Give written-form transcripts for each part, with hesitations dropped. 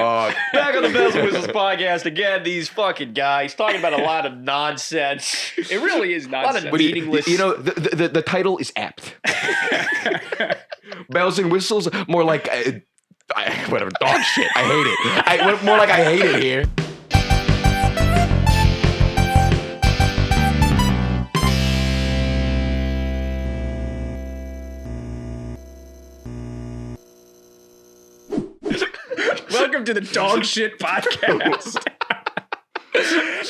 fuck. Back on the Bells and Whistles podcast again. These fucking guys talking about a lot of nonsense. It really is nonsense. A lot of meaningless. You know, the title is apt. Bells and Whistles, more like whatever, dog shit. I hate it. More like I hate it here. Welcome to the Dog Shit Podcast.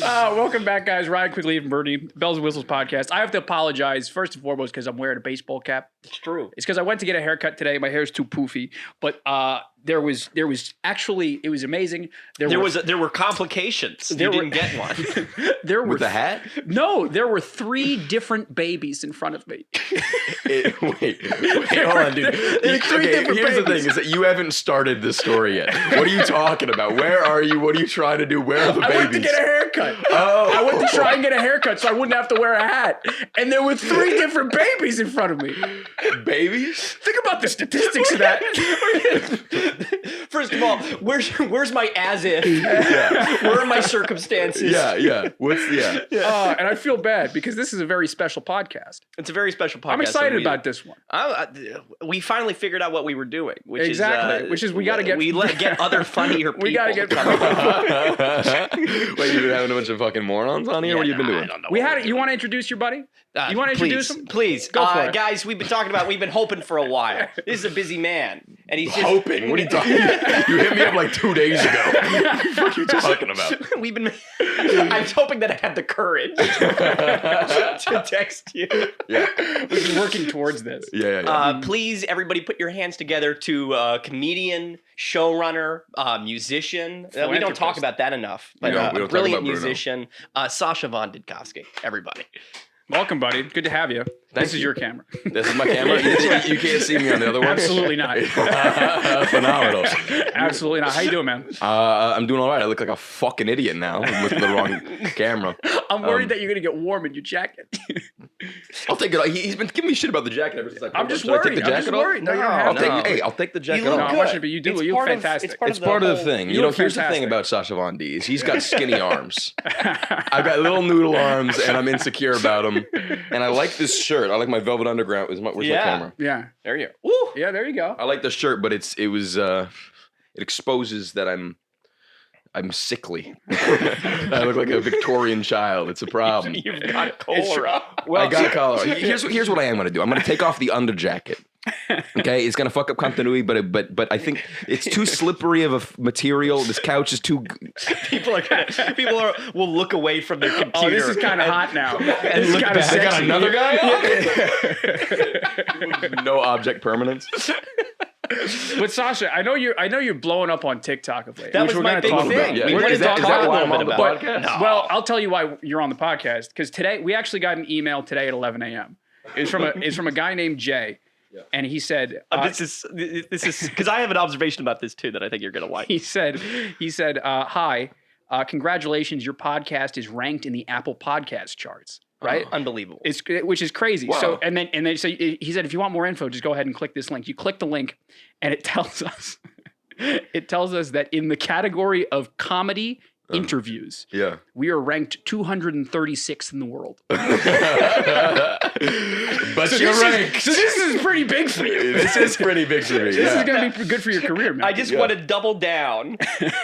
Welcome back, guys. Ryan Quigley and Bernie, Bells and Whistles Podcast. I have to apologize, first and foremost, because I'm wearing a baseball cap. It's true. It's because I went to get a haircut today. My hair's too poofy. But there was actually, it was amazing. There were complications. You didn't get one. There were With the hat? No, there were 3 different babies in front of me. Wait, hold on, dude. There are 3 different here's the babies. thing, is that you haven't started this story yet. What are you talking about? Where are you? What are you trying to do? Where are the babies? I went to get a haircut. Oh. I went to try and get a haircut so I wouldn't have to wear a hat. And there were 3 different babies in front of me. Babies? Think about the statistics of that. First of all, where's my as if? Yeah. Where are my circumstances? Yeah. And I feel bad because this is a very special podcast. It's a very special podcast. I'm excited about this one. We finally figured out what we were doing, which is we got to get get other funnier people. We got to get. Wait, you've been having a bunch of fucking morons on here? What have you been doing? I don't know. We had it. You want to introduce your buddy? You want to introduce him? Please, Go for it. guys. We've been hoping for a while. This is a busy man, and he's just Hoping? What are you talking about? You hit me up like 2 days ago. What are you talking about? I was hoping that I had the courage to text you. Yeah. We've been working towards this. Yeah. Please, everybody, put your hands together to comedian, showrunner, musician. We don't talk about that enough, but we don't a talk brilliant about Bruno. musician, Sasha von Didkovsky. Everybody. Welcome, buddy. Good to have you. This is your camera. This is my camera? You can't see me on the other one? Absolutely not. Phenomenal. Absolutely not. How you doing, man? I'm doing all right. I look like a fucking idiot now. I'm looking at the wrong camera. I'm worried that you're going to get warm in your jacket. I'll take it. He's been giving me shit about the jacket ever since I I'm just Should I worried. take the jacket off? No, you don't have to. I'll take the jacket You look off. No, I want you to, you do. It's You part look of- fantastic. It's part of the thing. You You know, look here's the fantastic. thing about Sasha von D is he's got skinny arms. I've got little noodle arms, and I'm insecure about them. And I like this shirt. I like my velvet underground. Where's my camera? Yeah. There you go. Woo! Yeah, there you go. I like the shirt, but it exposes that I'm sickly. I look like a Victorian child. It's a problem. You've got cholera. I got cholera. Here's what I am going to do. I'm going to take off the underjacket. Okay, it's going to fuck up continuity, but I think it's too slippery of a material. This couch is too. People will look away from their computer. Oh, this is kind of hot now. And This is look kind of back. I got sexy. another guy. No object permanence. But Sasha, I know you're blowing up on TikTok of late. That which was we're my gonna big talk thing. about. Yeah. We We're wanted gonna to talk talk about a little bit it, about but- it. No. Well, I'll tell you why you're on the podcast because today we actually got an email today at 11 a.m. It's from a guy named Jay, and he said This is because I have an observation about this too that I think you're gonna like. he said hi, congratulations, your podcast is ranked in the Apple Podcast charts. Right, Unbelievable. which is crazy. Wow. So and then he said, if you want more info, just go ahead and click this link. You click the link, and it tells us that in the category of comedy interviews, Yeah. we are ranked 236th in the world. But So you're right. this is pretty big for you. This is pretty big for me. This is going to be good for your career, man. I just want to double down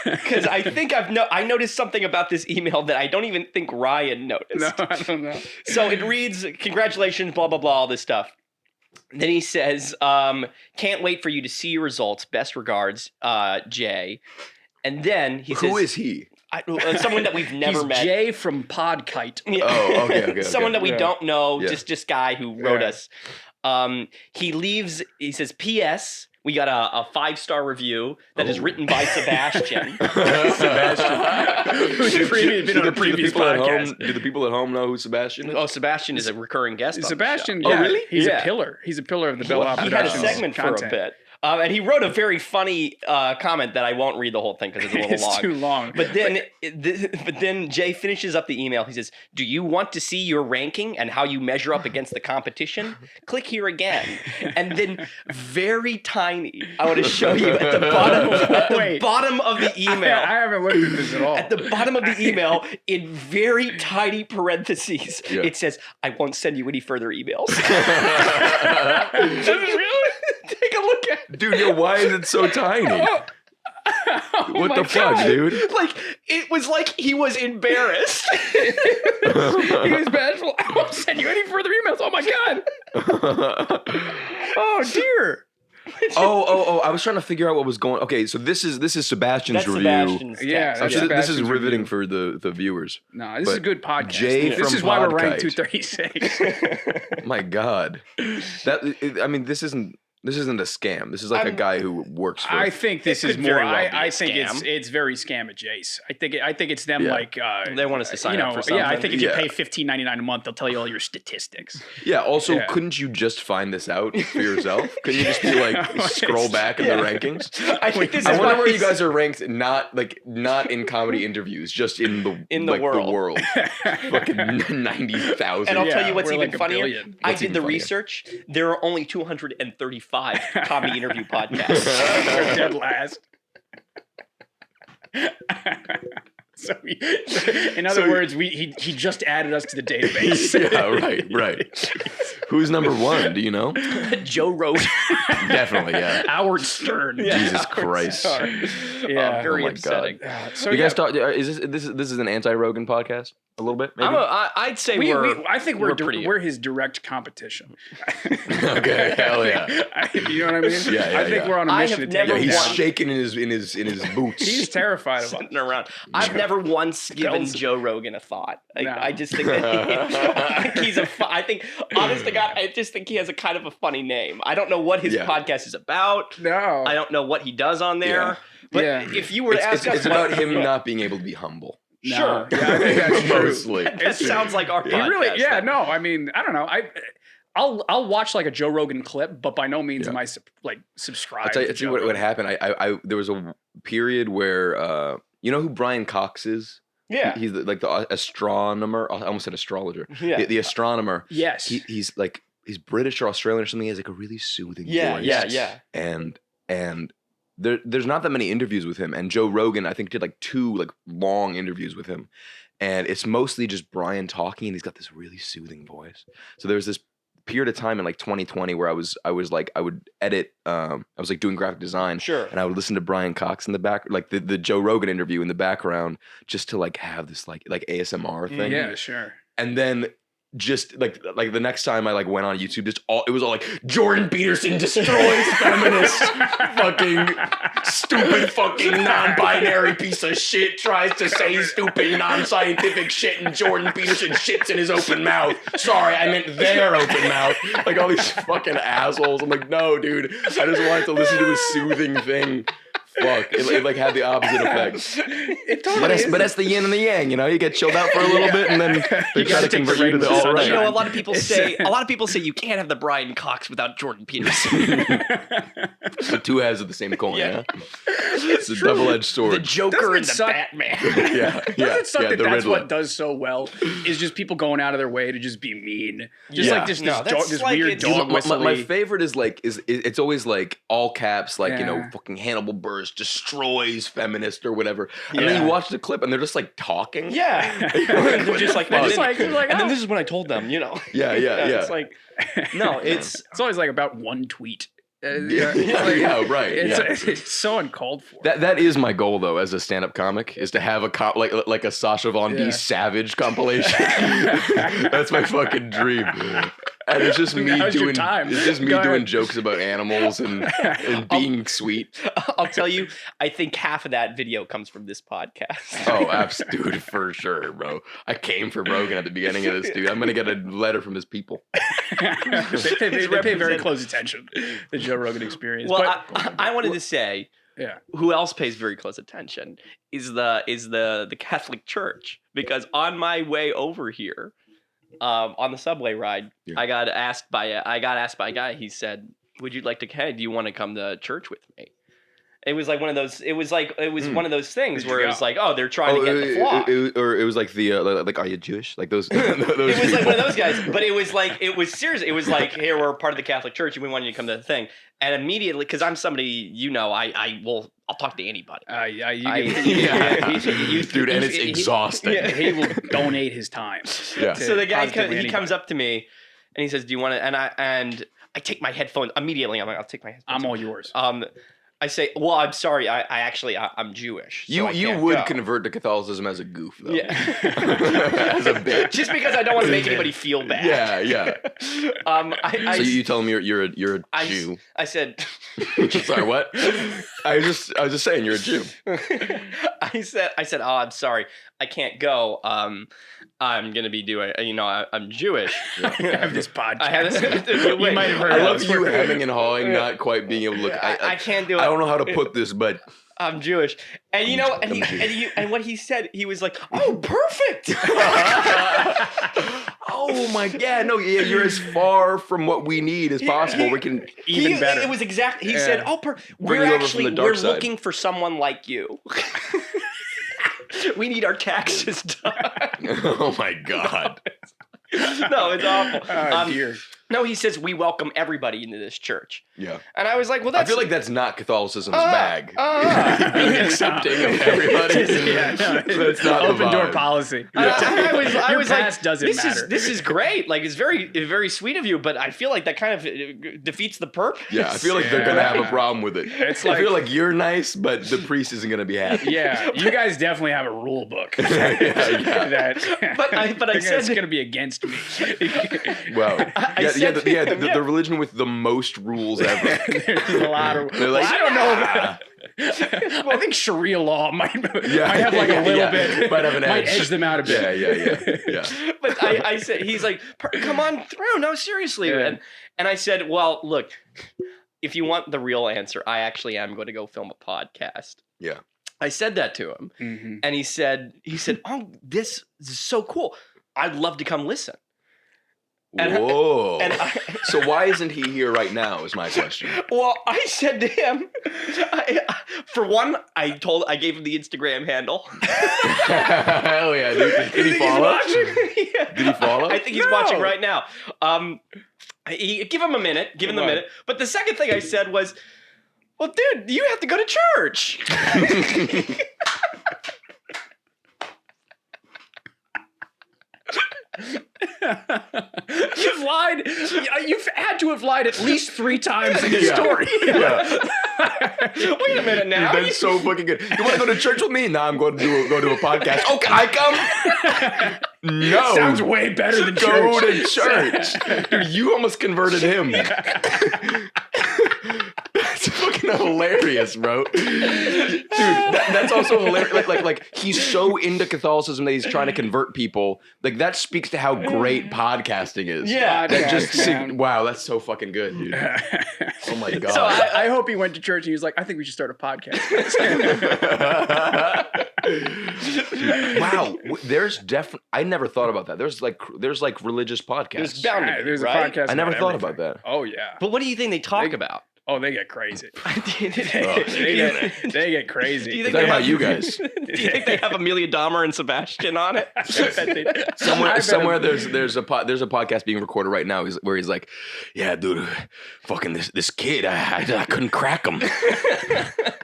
because I think I noticed something about this email that I don't even think Ryan noticed. no, I don't know. So it reads, "Congratulations, blah blah blah, all this stuff." Then he says, "Can't wait for you to see your results. Best regards, Jay." And then he says, Who is he? Someone that we've never He's met. Jay from Podkite. Yeah. Oh, okay. Someone that we Yeah. don't know, Yeah. just guy who wrote Yeah. us. He leaves. He says, "P.S. We got a 5-star review that is written by Sebastian." Who's been on a previous podcast. Do the people at home know who Sebastian is? Oh, Sebastian is a recurring guest. Sebastian, on the show. yeah, really? he's Yeah. a pillar. He's a pillar of the Bellhop He had a Productions segment content. for a bit. And he wrote a very funny comment that I won't read the whole thing because it's a little It's long. too long. But then Jay finishes up the email. He says, "Do you want to see your ranking and how you measure up against the competition? Click here again." And then very tiny, I want to show you at the bottom of the email. I haven't looked at this at all. At the bottom of the email, in very tiny parentheses, it says, "I won't send you any further emails." Does it really? Take a look at it. Dude, why is it so tiny? What the fuck, dude? Like, it was like he was embarrassed. He was bashful. I won't send you any further emails. Oh my god. Oh dear. Oh! I was trying to figure out what was going. Okay, so this is Sebastian's That's review. Sebastian's Yeah, text. I'm sure this is Sebastian's riveting review. for the viewers. No, this is a good podcast. Jay This from is why we're ranked Podkite. 236. My God, this isn't a scam. This is like a guy who works for. I think this is could more. very well be a I think scam. it's very scam adjacent. I think it's them Yeah. like They want us to sign up for something. Yeah, I think if you Yeah. pay $15.99 a month, they'll tell you all your statistics. Yeah. Also, Yeah. couldn't you just find this out for yourself? Couldn't you just be like scroll back in the rankings? I think this I is wonder why where you he's- guys are ranked. Not in comedy interviews, just in the world. Fucking 90,000. And I'll tell Yeah, you what's we're even like a funnier. billion. I What's did even the funnier? research. There are only 235 comedy interview podcasts. They're dead last. So, in other words, he just added us to the database. Yeah, right. Who's number one? Do you know? Joe Rogan. Definitely, yeah. Howard Stern. Jesus Christ. Yeah. Very Oh my upsetting. So You guys thought is this is an anti-Rogan podcast? A little bit, maybe. I'd say I think we're pretty. we're his direct competition. Okay, hell yeah. You know what I mean? Yeah, I think yeah. we're on a I mission have to take Yeah, never him he's down. shaking in his boots. He's terrified of us. sitting around. I've never once given Tells- Joe Rogan a thought. No. I just think that I think he's I think, honest to God, I just think he has a kind of a funny name. I don't know what his Yeah. podcast is about. No. I don't know what he does on there. Yeah. But Yeah. if you were to ask us, it's about him not being able to be humble. No. Sure. Yeah, I think that's true. Mostly. That sounds like our He podcast. really, yeah, then. no. I mean, I don't know. I'll watch like a Joe Rogan clip, but by no means Yeah. am I subscribed. I'll tell to you Joe what Rogan. happened. I there was a period where you know who Brian Cox is? Yeah. He's like the astronomer. I almost said astrologer. Yeah. The astronomer. Yes. He's British or Australian or something. He has like a really soothing Yeah, voice. yeah. And there's not that many interviews with him. And Joe Rogan, I think, did like 2 like long interviews with him. And it's mostly just Brian talking, and he's got this really soothing voice. So there was this period of time in like 2020 where I was like I would edit. I was like doing graphic design. Sure. And I would listen to Brian Cox in the back, like the Joe Rogan interview in the background, just to like have this like ASMR thing. Yeah, sure. And then just like the next time I like went on YouTube, it was all like Jordan Peterson destroys feminists, fucking stupid fucking non-binary piece of shit tries to say stupid non-scientific shit, and Jordan Peterson shits in his open mouth. Sorry, I meant their open mouth. Like all these fucking assholes. I'm like, no, dude, I just wanted to listen to a soothing thing. Fuck, it like had the opposite effect. It totally is. But that's the yin and the yang, you know. You get chilled out for a little bit, and then they try gotta to take the convert you to reins the of alt right. You know, a lot of people say you can't have the Brian Cox without Jordan Peterson. The 2 halves of the same coin. Yeah. Yeah, it's a double-edged sword. The Joker Doesn't and the it suck? Batman. yeah, Doesn't it suck that the that's Riddler. what does so well? Is just people going out of their way to just be mean, just Yeah. like this No, that's this like weird it's- dog My whistle. favorite is like it's always like all caps, like you know, Yeah. fucking Hannibal Buress destroys feminist or whatever, and Yeah. then you watch the clip and they're just like talking. Yeah. They're just like, They're and just then- like- they're like, and then oh. this is when I told them, you know. yeah. It's like, no, it's It's always like about one tweet. Yeah, Like, right. It's so uncalled for. That is my goal though, as a stand-up comic, is to have a like a Sasha Von D Yeah. Savage compilation. That's my fucking dream. And it's just me Now's your doing time. it's just me Go doing ahead. jokes about animals and being sweet. I'll tell you, I think half of that video comes from this podcast. Oh, dude, for sure, bro. I came for Rogan at the beginning of this, dude. I'm gonna get a letter from his people. They pay very close attention. The Joe Rogan Experience. Well, but, I wanted to say, yeah. who else pays very close attention is the Catholic Church, because on my way over here, on the subway ride, Yeah. I got asked by a guy. He said, would you like to? Hey, do you want to come to church with me? It was like one of those. It was one of those things where it was like, oh, they're trying to get the flock. It was like the like, are you Jewish? Like those. those It was like one of those guys, but it was serious. It was like, here, we're part of the Catholic Church, and we want you to come to the thing. And immediately, because I'm somebody, I'll talk to anybody. Dude, and it's exhausting. He will donate his time. Yeah. So the guy comes up to me, and he says, "Do you want to?" And I take my headphones immediately. I'm like, I'll take my headphones. I'm all yours. I say, well, I'm sorry. I'm Jewish. So you would convert to Catholicism as a goof, though. Yeah. As a bit. Just because I don't want to make anybody feel bad. Yeah. So you tell me you're a Jew. I said. Sorry, what? I was just saying you're a Jew. I said, oh, I'm sorry, I can't go. I'm gonna be doing. I'm Jewish. I have this podcast. I have this. You might have heard. I love you hemming and hawing, not quite being able to look. I can't do it. I don't know how to put this, but I'm Jewish, and and what he said, he was like, "Oh, perfect." Oh my God! No, you're as far from what we need as possible. We can even better. It was exactly. He said, "Oh, we're looking for someone like you." We need our taxes done. Oh my God. No, it's awful. Oh, dear. No, he says we welcome everybody into this church. Yeah. And I was like, well, I feel like that's not Catholicism's bag. Being accepting of everybody. That's not open the door vibe. policy. I was past like, doesn't matter. This is great. Like, it's very, very sweet of you, but I feel like that kind of defeats the purpose. Yeah, I feel like they're gonna have a problem with it. It's I feel like you're nice, but the priest isn't gonna be happy. Yeah, you guys definitely have a rule book. But I said it's going to be against me. Wow. The religion with the most rules ever. There's a lot of. Like, I don't know about. I think Sharia law might have like a little bit. Might have an edge. Edge them out a bit. Yeah. But I said, he's like, come on through. No, seriously. Yeah. And I said, well, look, if you want the real answer, I actually am going to go film a podcast. Yeah. I said that to him, and he said, oh, this is so cool. I'd love to come listen. Whoa. So why isn't he here right now is my question. Well, I said to him, for one, I gave him the Instagram handle. Hell yeah, dude. Did he follow? Yeah. Did he follow? I think he's watching right now. Give him a minute. Give him a minute. But the second thing I said was, well, dude, you have to go to church. You've lied. You've had to have lied at least 3 times in this story. Yeah. Wait a minute now. Dude, that's so fucking good. You want to go to church with me? Nah, I'm going to go to a podcast. Oh, can I come? No. Sounds way better than Go church. to church. Dude, you almost converted him. That's fucking hilarious, bro. Dude, that's also hilarious. Like he's so into Catholicism that he's trying to convert people. Like that speaks to how great podcasting is. Yeah. Wow, that's so fucking good, dude. Oh my God. So I hope he went to church and he was like, I think we should start a podcast. Dude, wow, there's definitely. I never thought about that. There's like religious podcasts. There's bound to be, There's right? a podcast. I never about thought everything. about that. Oh yeah. But what do you think they talk about? Oh, they get crazy. They They get crazy. Do you Is think that they about have- you guys? Do you think they have Amelia Dahmer and Sebastian on it? Somewhere there's a podcast being recorded right now where he's like, yeah, dude, fucking this kid, I couldn't crack him.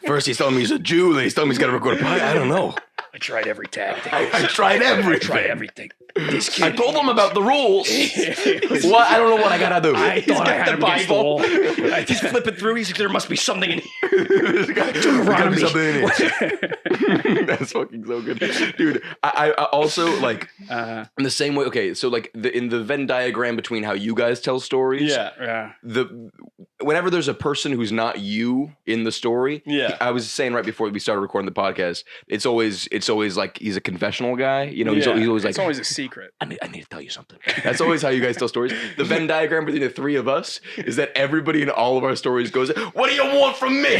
First he's telling me he's a Jew, then he's telling me he's got to record a podcast. I don't know. I tried every tactic. I tried everything. Try everything. This kid. I told him about the rules. What? I don't know what I gotta do. I thought I had him against the wall. He's flipping through. He's like, there must be something in here. There's gotta be something in it. That's fucking so good, dude. I also like in the same way. Okay, so like in the Venn diagram between how you guys tell stories. Yeah. Whenever there's a person who's not you in the story. Yeah. I was saying right before we started recording the podcast, it's always like he's a confessional guy. You know, he's always like, it's always a secret. I need to tell you something. That's always how you guys tell stories. The Venn diagram between the three of us is that everybody in all of our stories goes, what do you want from me?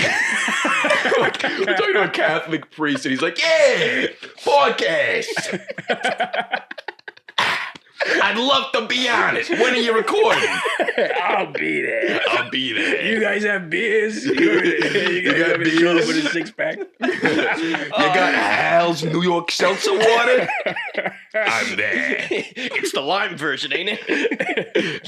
Like, we're talking to a Catholic priest and he's like, yeah, podcast. I'd love to be on it. When are you recording? I'll be there. I'll be there. You guys have beers? You got want me to show up beers? with a six-pack? You got Hal's New York Seltzer water? I'm there. It's the lime version, ain't it?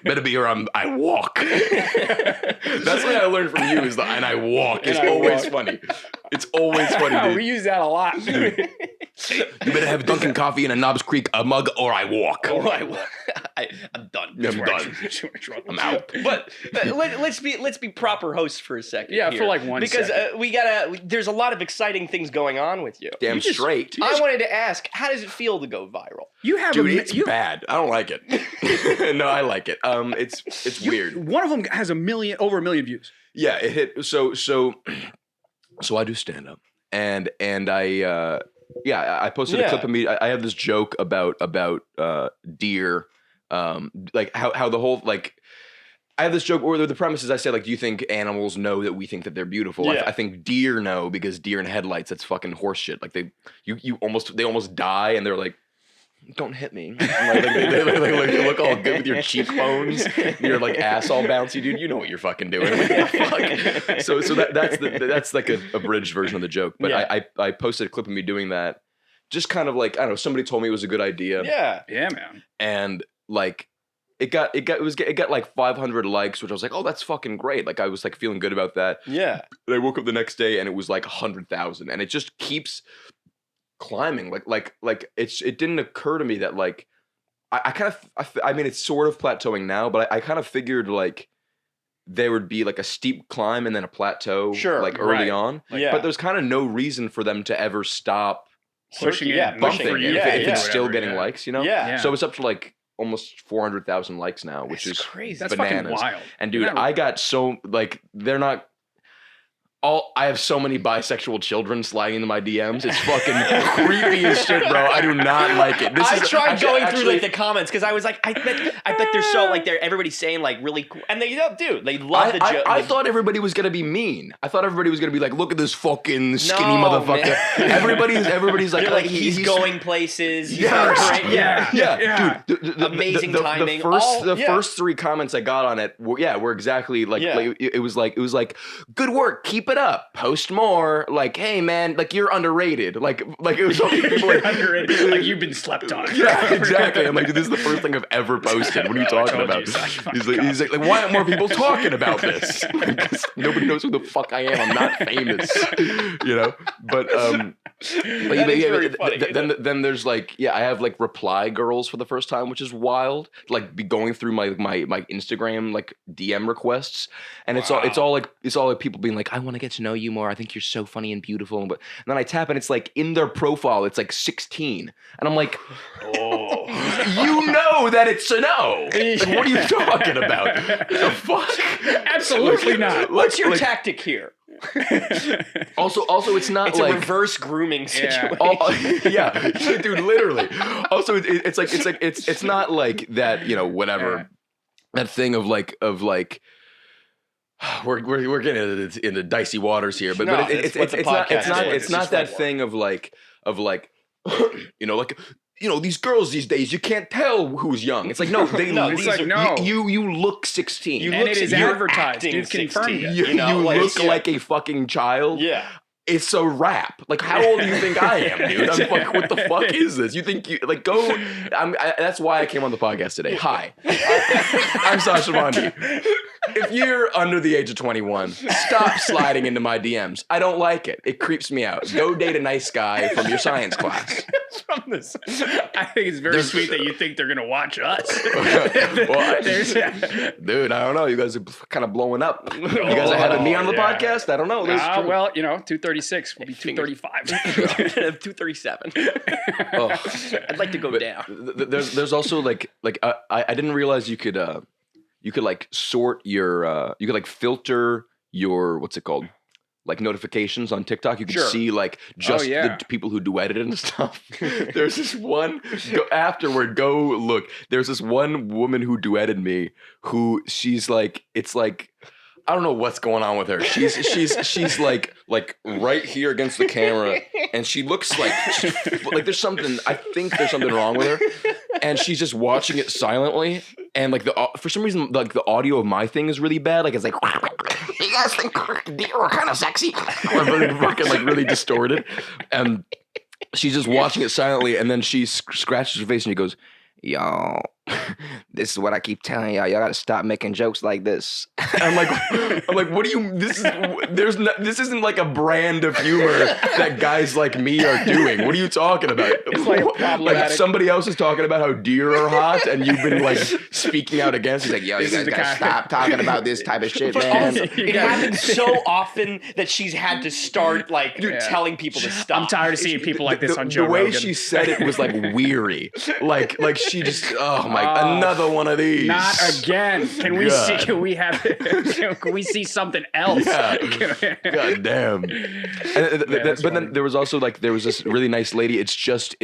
Better be, or I walk. That's what I learned from you. And I walk. It's And I always walk. funny. It's always funny, We dude. use that a lot. You better have Dunkin' coffee in a Knobs Creek mug, or I walk. All right, well, I'm done. I'm done. I'm out. But let's be proper hosts for a second. Yeah, here, for like one because second. there's a lot of exciting things going on with you. Damn straight. I wanted to ask, how does it feel to go viral? You have Dude, a it's bad. I don't like it. No, I like it. It's weird. One of them has over a million views. Yeah, it hit. So I do stand up, and I posted a clip of me. I have this joke about deer, like how the whole like. I have this joke where the premise is I say, like, do you think animals know that we think that they're beautiful? Yeah. I think deer know, because deer in headlights, that's fucking horse shit. Like they almost die, and they're like, don't hit me. Like, they look all good with your cheekbones, your like ass all bouncy, dude. You know what you're fucking doing. Like, fuck. So that's like a abridged version of the joke. But Yeah. I posted a clip of me doing that, just kind of like, I don't know, somebody told me it was a good idea. Yeah. Yeah, man. And like it got like 500 likes, which I was like, oh, that's fucking great. Like I was like feeling good about that. Yeah. And I woke up the next day and it was like 100,000, and it just keeps climbing. Like it didn't occur to me that like I mean, it's sort of plateauing now, but I kind of figured like there would be like a steep climb and then a plateau, Sure, like early right. on. Yeah. But there's kind of no reason for them to ever stop Pushing it, yeah, pushing bumping it, if it's yeah. still Whatever, getting yeah. likes, you know? Yeah. Yeah. So it's up to like almost 400,000 likes now, which That's is crazy. That's bananas. fucking wild. And dude, Yeah. I got so like they're not. I have so many bisexual children sliding into my DMs. It's fucking creepy as shit, bro. I do not like it. I tried actually- going through like the comments because I was like, I bet they're so like everybody's saying like really cool, and they do. They love the joke. I thought everybody was gonna be mean. I thought everybody was gonna be like, look at this fucking skinny No, motherfucker. man. Everybody's like, They're oh, like he's going places. He's Yeah, going great. Yeah. yeah, dude. Amazing timing. The Yeah. first 3 comments I got on it were exactly like, Yeah. like it was like, good work, keep it up, post more. Like, hey man, like you're underrated. Like it was all people like, Underrated. Like you've been slept on. yeah, exactly. I'm like, dude, this is the first thing I've ever posted. What are you Bro, I talking told about? you, Sasha He's von like, why aren't more people talking about this? Like, nobody knows who the fuck I am. I'm not famous, you know. But That is very funny. then there's like, yeah, I have like reply girls for the first time, which is wild. Like be going through my Instagram like DM requests, and it's all like people being like, I want to get to know you more. I think you're so funny and beautiful. And then I tap and it's like in their profile, it's like 16, and I'm like, Oh. you know that it's a no. Like, what are you talking about? The fuck? Absolutely not. What's your tactic here? Also, it's not It's like a reverse grooming situation. yeah, dude, literally. Also, it's not like that, you know, whatever. That thing of like we're getting into dicey waters here, but No, it's what the podcast is. it's not that thing of like you know, like, you know, these girls these days, you can't tell who's young. It's like, no, they No, It's these like, are- no. you look 16. You And look- it is you're advertised. acting You've confirmed 16. it. You know, like, look yeah. like a fucking child. Yeah. It's a rap. Like, how old do you think I am, dude? I'm like, what the fuck is this? You think you like go? That's why I came on the podcast today. Hi, I'm Sasha von Didkovsky. If you're under the age of 21, stop sliding into my DMs. I don't like it. It creeps me out. Go date a nice guy from your science class. From this, I think it's very sweet that you think they're gonna watch us. Well, There's- dude, I don't know. You guys are kind of blowing up. You guys are having me on the yeah. podcast? I don't know. well, you know, 236 will be 235. 237. Oh. I'd like to go down. There's also like I didn't realize you could like sort your you could like filter your, what's it called, like notifications on TikTok. You can Sure. see like just yeah. the people who duetted it and stuff. There's this one go look. There's this one woman who duetted me who she's like, it's like, I don't know what's going on with her. She's like right here against the camera, and she looks like there's something. I think there's something wrong with her. and she's just watching it silently. And like for some reason, like the audio of my thing is really bad. Like it's like, you guys think deer are kind of sexy? Or really fucking like really distorted. And she's just watching it silently, and then she scratches her face and she goes, "Y'all, this is what I keep telling y'all. Y'all gotta stop making jokes like this." I'm like, what do you? This isn't like a brand of humor that guys like me are doing. What are you talking about? It's like problematic. Somebody else is talking about how deer are hot, and you've been like speaking out against. He's like, "Yo, you This guys is the gotta kind- stop talking about this type of shit, But man." also, it happens so often that she's had to start like telling people to stop. I'm tired of seeing people like this on Joe The way Rogan. she said it was like weary, like she just another one of these. Not again. Can we see? Can we have? Can we see something else? Yeah. God damn. But then there was also like this really nice lady. It's just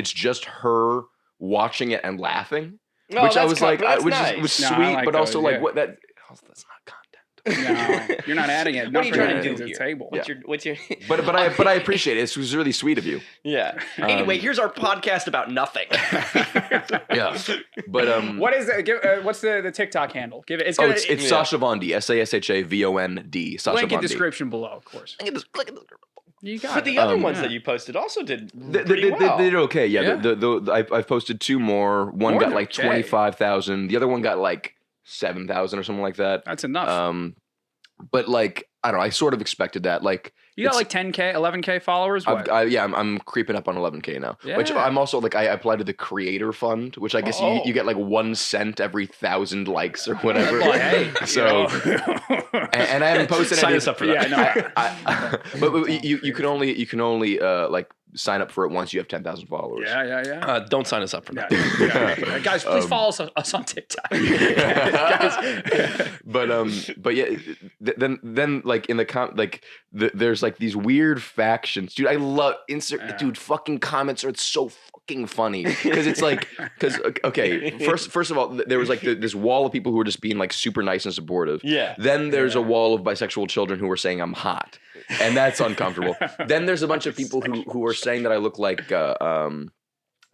her watching it and laughing, No, which I that's was like, that's which nice. was No, I sweet, like but also those, like yeah. what that. Oh, that's not content. No, you're not adding it. What are you trying to do to the here? table? What's your But I appreciate it. It was really sweet of you. yeah. Anyway, here's our podcast about nothing. Yeah. But What is it? What's the TikTok handle? Give it. It's oh, gonna. it's Sasha von D. SASHAVOND. Sasha link von in D. description below, of course. Look at this. You got But it. the other ones yeah. that you posted also did They pretty well. did okay. Yeah. Yeah. I've posted 2 more. One More got than like okay. 25,000. The other one got like 7,000 or something like that. That's enough. But like I don't know. I sort of expected that. Like you got like 10K, 11K followers. What? I'm creeping up on 11K now. Which Yeah. I'm also like I applied to the Creator Fund, which I guess you get like 1 cent every 1,000 likes or whatever. Well, hey, So you know. and I haven't posted Sign any. us up for that. Yeah, no. But you can only like sign up for it once you have 10,000 followers. Yeah. Don't sign us up for that. Yeah. Guys, please follow us on TikTok. Guys. But yeah, then like in the there's like these weird factions, dude. I love dude. Fucking comments are so fucking funny because it's like okay, first of all, there was like this wall of people who were just being like super nice and supportive. Yeah. Then there's a wall of bisexual children who were saying I'm hot, and that's uncomfortable. Then there's a bunch of people who are saying that I look like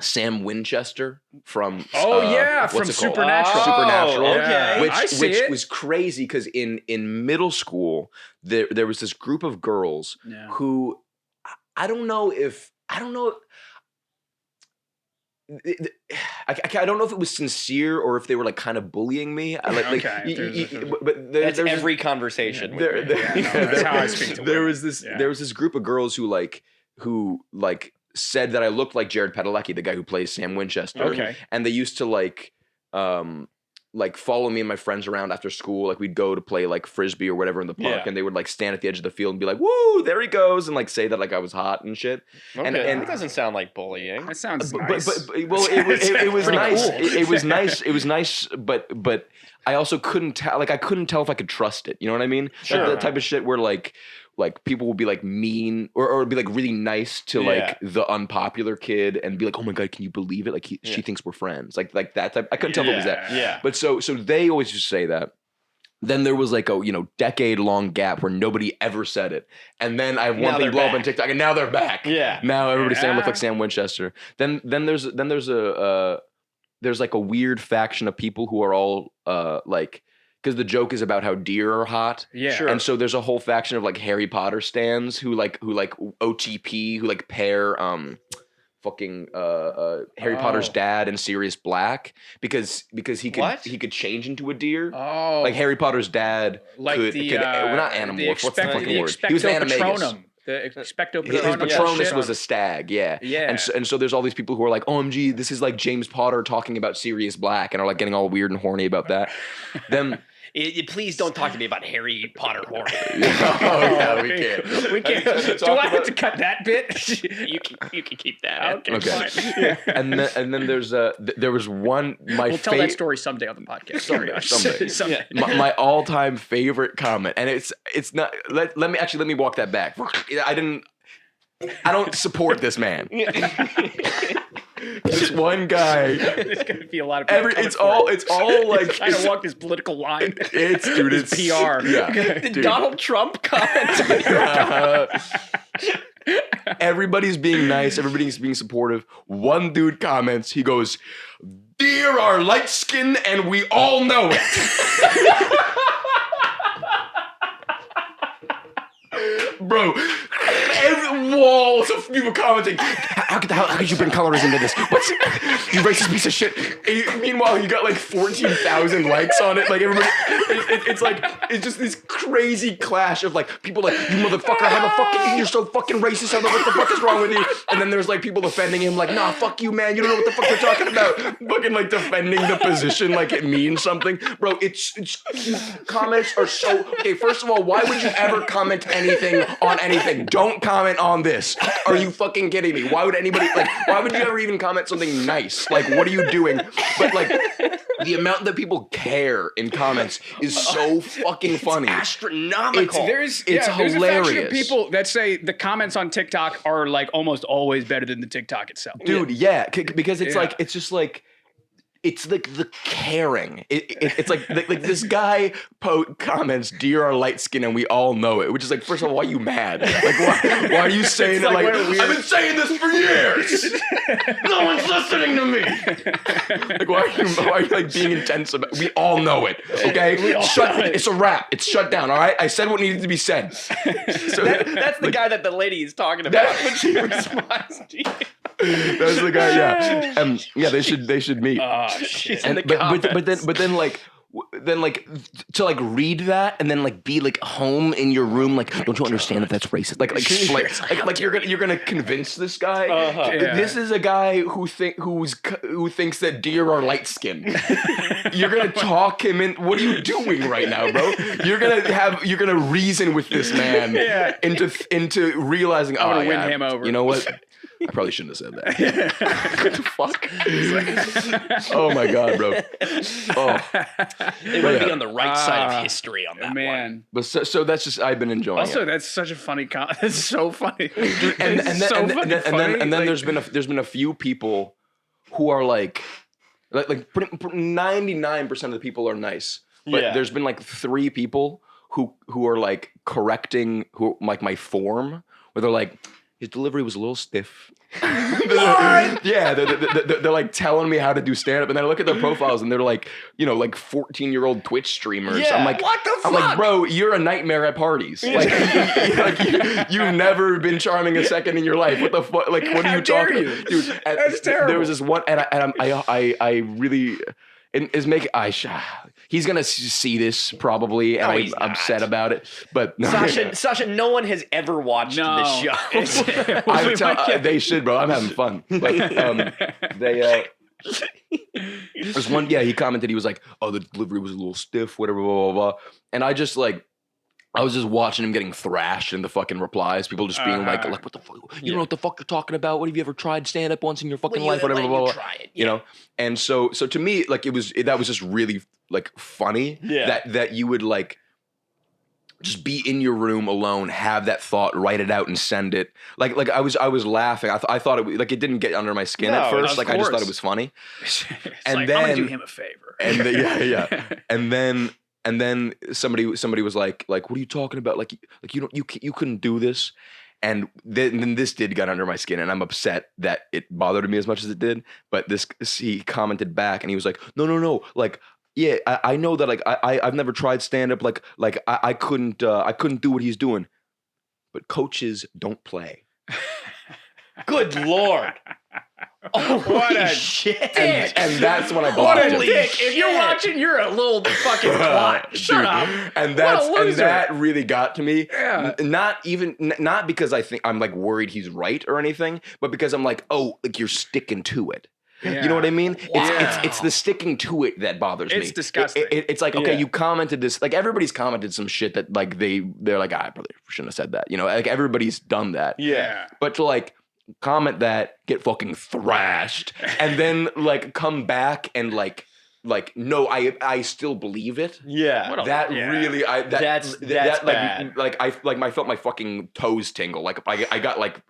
Sam Winchester from From what's it called? Supernatural. Supernatural. Okay. I see Which it. was crazy because in middle school there was this group of girls who I don't know if I don't know if it was sincere or if they were like kind of bullying me. That's every conversation. That's how I speak to there women. was this group of girls who said that I looked like Jared Padalecki, the guy who plays Sam Winchester. Okay. And they used to like follow me and my friends around after school. Like we'd go to play like frisbee or whatever in the park, and they would like stand at the edge of the field and be like, "Woo, there he goes," and like say that like I was hot and shit. Okay. And That doesn't sound like bullying. That sounds but nice. well, it was Pretty nice. cool. It was nice. It was nice, but I also couldn't tell. Like I couldn't tell if I could trust it. You know what I mean? Sure. That type of shit where like people will be like mean or be like really nice to like the unpopular kid and be like, "Oh my god, can you believe it? Like she thinks we're friends." Like that type. I couldn't tell if it was that. Yeah. But so they always used to say that. Then there was like a decade-long gap where nobody ever said it, and then I have one Now thing they're blow up back. on TikTok, and now they're back. Yeah. Now everybody's saying I look Yeah. like Sam Winchester. Then there's like a weird faction of people who are all like, because the joke is about how deer are hot. Yeah. Sure. And so there's a whole faction of like Harry Potter stans who like OTP, who like pair Harry Potter's dad and Sirius Black because he could change into a deer. Oh. Like Harry Potter's dad Like could well, not animorph. What's the fucking word? He was an animagus. Patronum. The Expecto His Patronum. Patronus shit was on- a stag, yeah. Yeah. And so there's all these people who are like, OMG, this is like James Potter talking about Sirius Black and are like getting all weird and horny about that. Then Please don't talk to me about Harry Potter horror. we can't. We can't. Do I have to cut that bit? You can keep that. Okay. Okay. Fine. And then there's there was one We'll tell that story someday on the podcast. Someday. Someday. my all-time favorite comment, and it's not. Let me walk that back. I don't support this man. This one guy. There's gonna be a lot of people It's all like trying to walk this political line. it's PR. Yeah, Did dude. Donald Trump comment on your account? Everybody's being nice. Everybody's being supportive. One dude comments. He goes, "Dear are light skinned and we all know it." Bro, every walls of people commenting. How could you bring colors into this? What's you racist piece of shit? And meanwhile, you got like 14,000 likes on it. Like everybody, it's just this crazy clash of like people like, you motherfucker, have a fucking, you're so fucking racist. I don't know what the fuck is wrong with you. And then there's like people defending him, like, nah, fuck you, man. You don't know what the fuck you're talking about. Fucking like defending the position like it means something, bro. It's comments are so okay. First of all, why would you ever comment anything on anything? Don't comment on this. Are you fucking kidding me? Why would anybody like? Why would you ever even comment something nice? Like, what are you doing? But like, the amount that people care in comments is so fucking funny. Astronomical. There's It's a faction of hilarious. people that say the comments on TikTok are like almost always better than the TikTok itself. Dude, yeah, because it's Yeah. like it's just like it's like the caring. It's like this guy comments, "Dear are light skin and we all know it," which is like, first of all, why are you mad? Like, why are you saying it? like, Like, what a weird- I've been saying this for years. No one's listening to me. Like, why are you like being intense about? We all know it. Okay, It's a wrap. It's shut down. All right, I said what needed to be said. So That's the guy that the lady is talking about when she responds to you. that's the guy. Yeah, yeah. They should meet. She's in And, the but comments. then like to like read that and then like be like home in your room, like, don't you understand that that's racist? Like like you're gonna convince this guy. Yeah. This is a guy who thinks that deer are light skinned. You're gonna talk him in. What are you doing right now, bro? You're gonna reason with this man into realizing. I'm gonna oh, win yeah, him over. You know what? I probably shouldn't have said that. What the fuck? Oh my god, bro. Oh They want to be on the right side of history on that man. one. But so that's just I've been enjoying Also, it. that's such a funny comment. It's so funny. And then there's been a few people who are like 99% of the people are nice, but Yeah. there's been like 3 people who are like correcting like my form, where they're like, his delivery was a little stiff. Yeah, they're like telling me how to do stand up, and then I look at their profiles and they're like, you know, like 14-year-old Twitch streamers. Yeah. I'm like, What the I'm like, fuck? bro, you're a nightmare at parties. Like, you've never been charming a second in your life. What the fuck? Like, what are How you dare talking? you? Dude, That's terrible. There was this one, and I really. Is making he's gonna see this probably, and No, I'm he's not. upset about it. But no, Sasha, no one has ever watched No. this show. they should, bro. I'm having fun. But there's one. Yeah, he commented. He was like, "Oh, the delivery was a little stiff, whatever, blah blah blah." And I was just watching him getting thrashed in the fucking replies. People just being like, "What the fuck? You don't know what the fuck you're talking about? What have you ever tried stand up once in your fucking life? Whatever, blah blah blah." Try it. You know. And so to me, like that was just really like funny. Yeah. That you would like just be in your room alone, have that thought, write it out, and send it. Like I was laughing. I thought it like it didn't get under my skin at No, first. of Like I just thought course. it was funny. It's And like, I'm gonna then- do him a favor. And yeah. And then somebody was like, what are you talking about? Like you couldn't do this. And then this did get under my skin, and I'm upset that it bothered me as much as it did. But he commented back, and he was like, no, like, yeah, I know that, like, I've never tried stand up, like I couldn't do what he's doing, but coaches don't play. Good Lord. What a shit. And that's when I What blocked a him. dick! If you're shit. watching, you're a little fucking twat. Shut Dude, up. And What a loser. that really got to me. Yeah. Not because I think I'm like worried he's right or anything, but because I'm like, oh, like you're sticking to it. You know what I mean? Wow. It's the sticking to it that bothers me. It's disgusting. It's like, okay, Yeah. you commented this. Like everybody's commented some shit that like they're like, I probably shouldn't have said that. You know, like everybody's done that. Yeah. But to like comment that, get fucking thrashed, and then like come back and like no, I still believe it. Yeah. What a- That yeah. really, That's that, bad. I felt my fucking toes tingle. Like I got like,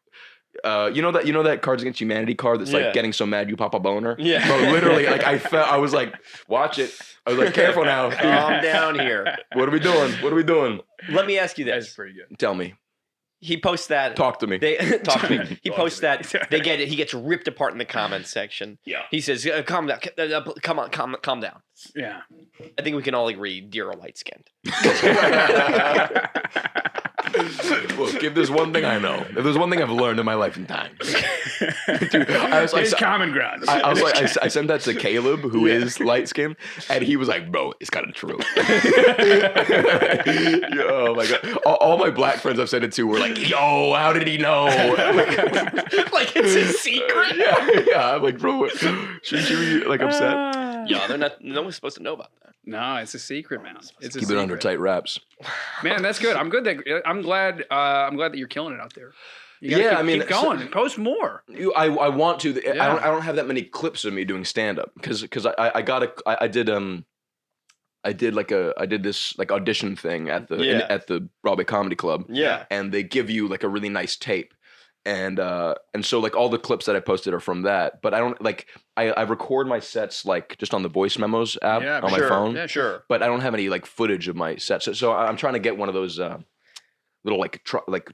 you know that Cards Against Humanity card that's Yeah. like getting so mad you pop a boner. Yeah. But literally, like I was like, watch it. I was like, careful now. Calm down here. What are we doing? What are we doing? Let me ask you That's this. pretty good. Tell me. He posts that. Talk to me. They talk to me. He Talk posts to me. that. They get it. He gets ripped apart in the comments section. Yeah. He says, "Calm down. Calm down." Yeah. I think we can all agree, dear are light skinned. Look, if there's one thing I know, if there's one thing I've learned in my life and time, dude, There's common ground. I sent that to Caleb, who is light skinned, and he was like, "Bro, it's kind of true." Oh my god! All my black friends I've sent it to were like, "Yo, how did he know?" Like it's a secret. Yeah. I'm like, bro, should you be like upset? Yeah, they're not. No one's supposed to know about that. No, it's a secret, man. It's a Keep it under secret. tight wraps. Man, that's good. I'm good. I'm glad that you're killing it out there. You gotta keep going and post more. I want to. Yeah. I don't have that many clips of me doing stand up because I did this like audition thing at the Broadway Comedy Club. Yeah. And they give you like a really nice tape. And so like all the clips that I posted are from that, but I don't like I record my sets like just on the voice memos app on my phone. Yeah, sure. But I don't have any like footage of my sets. So I'm trying to get one of those little like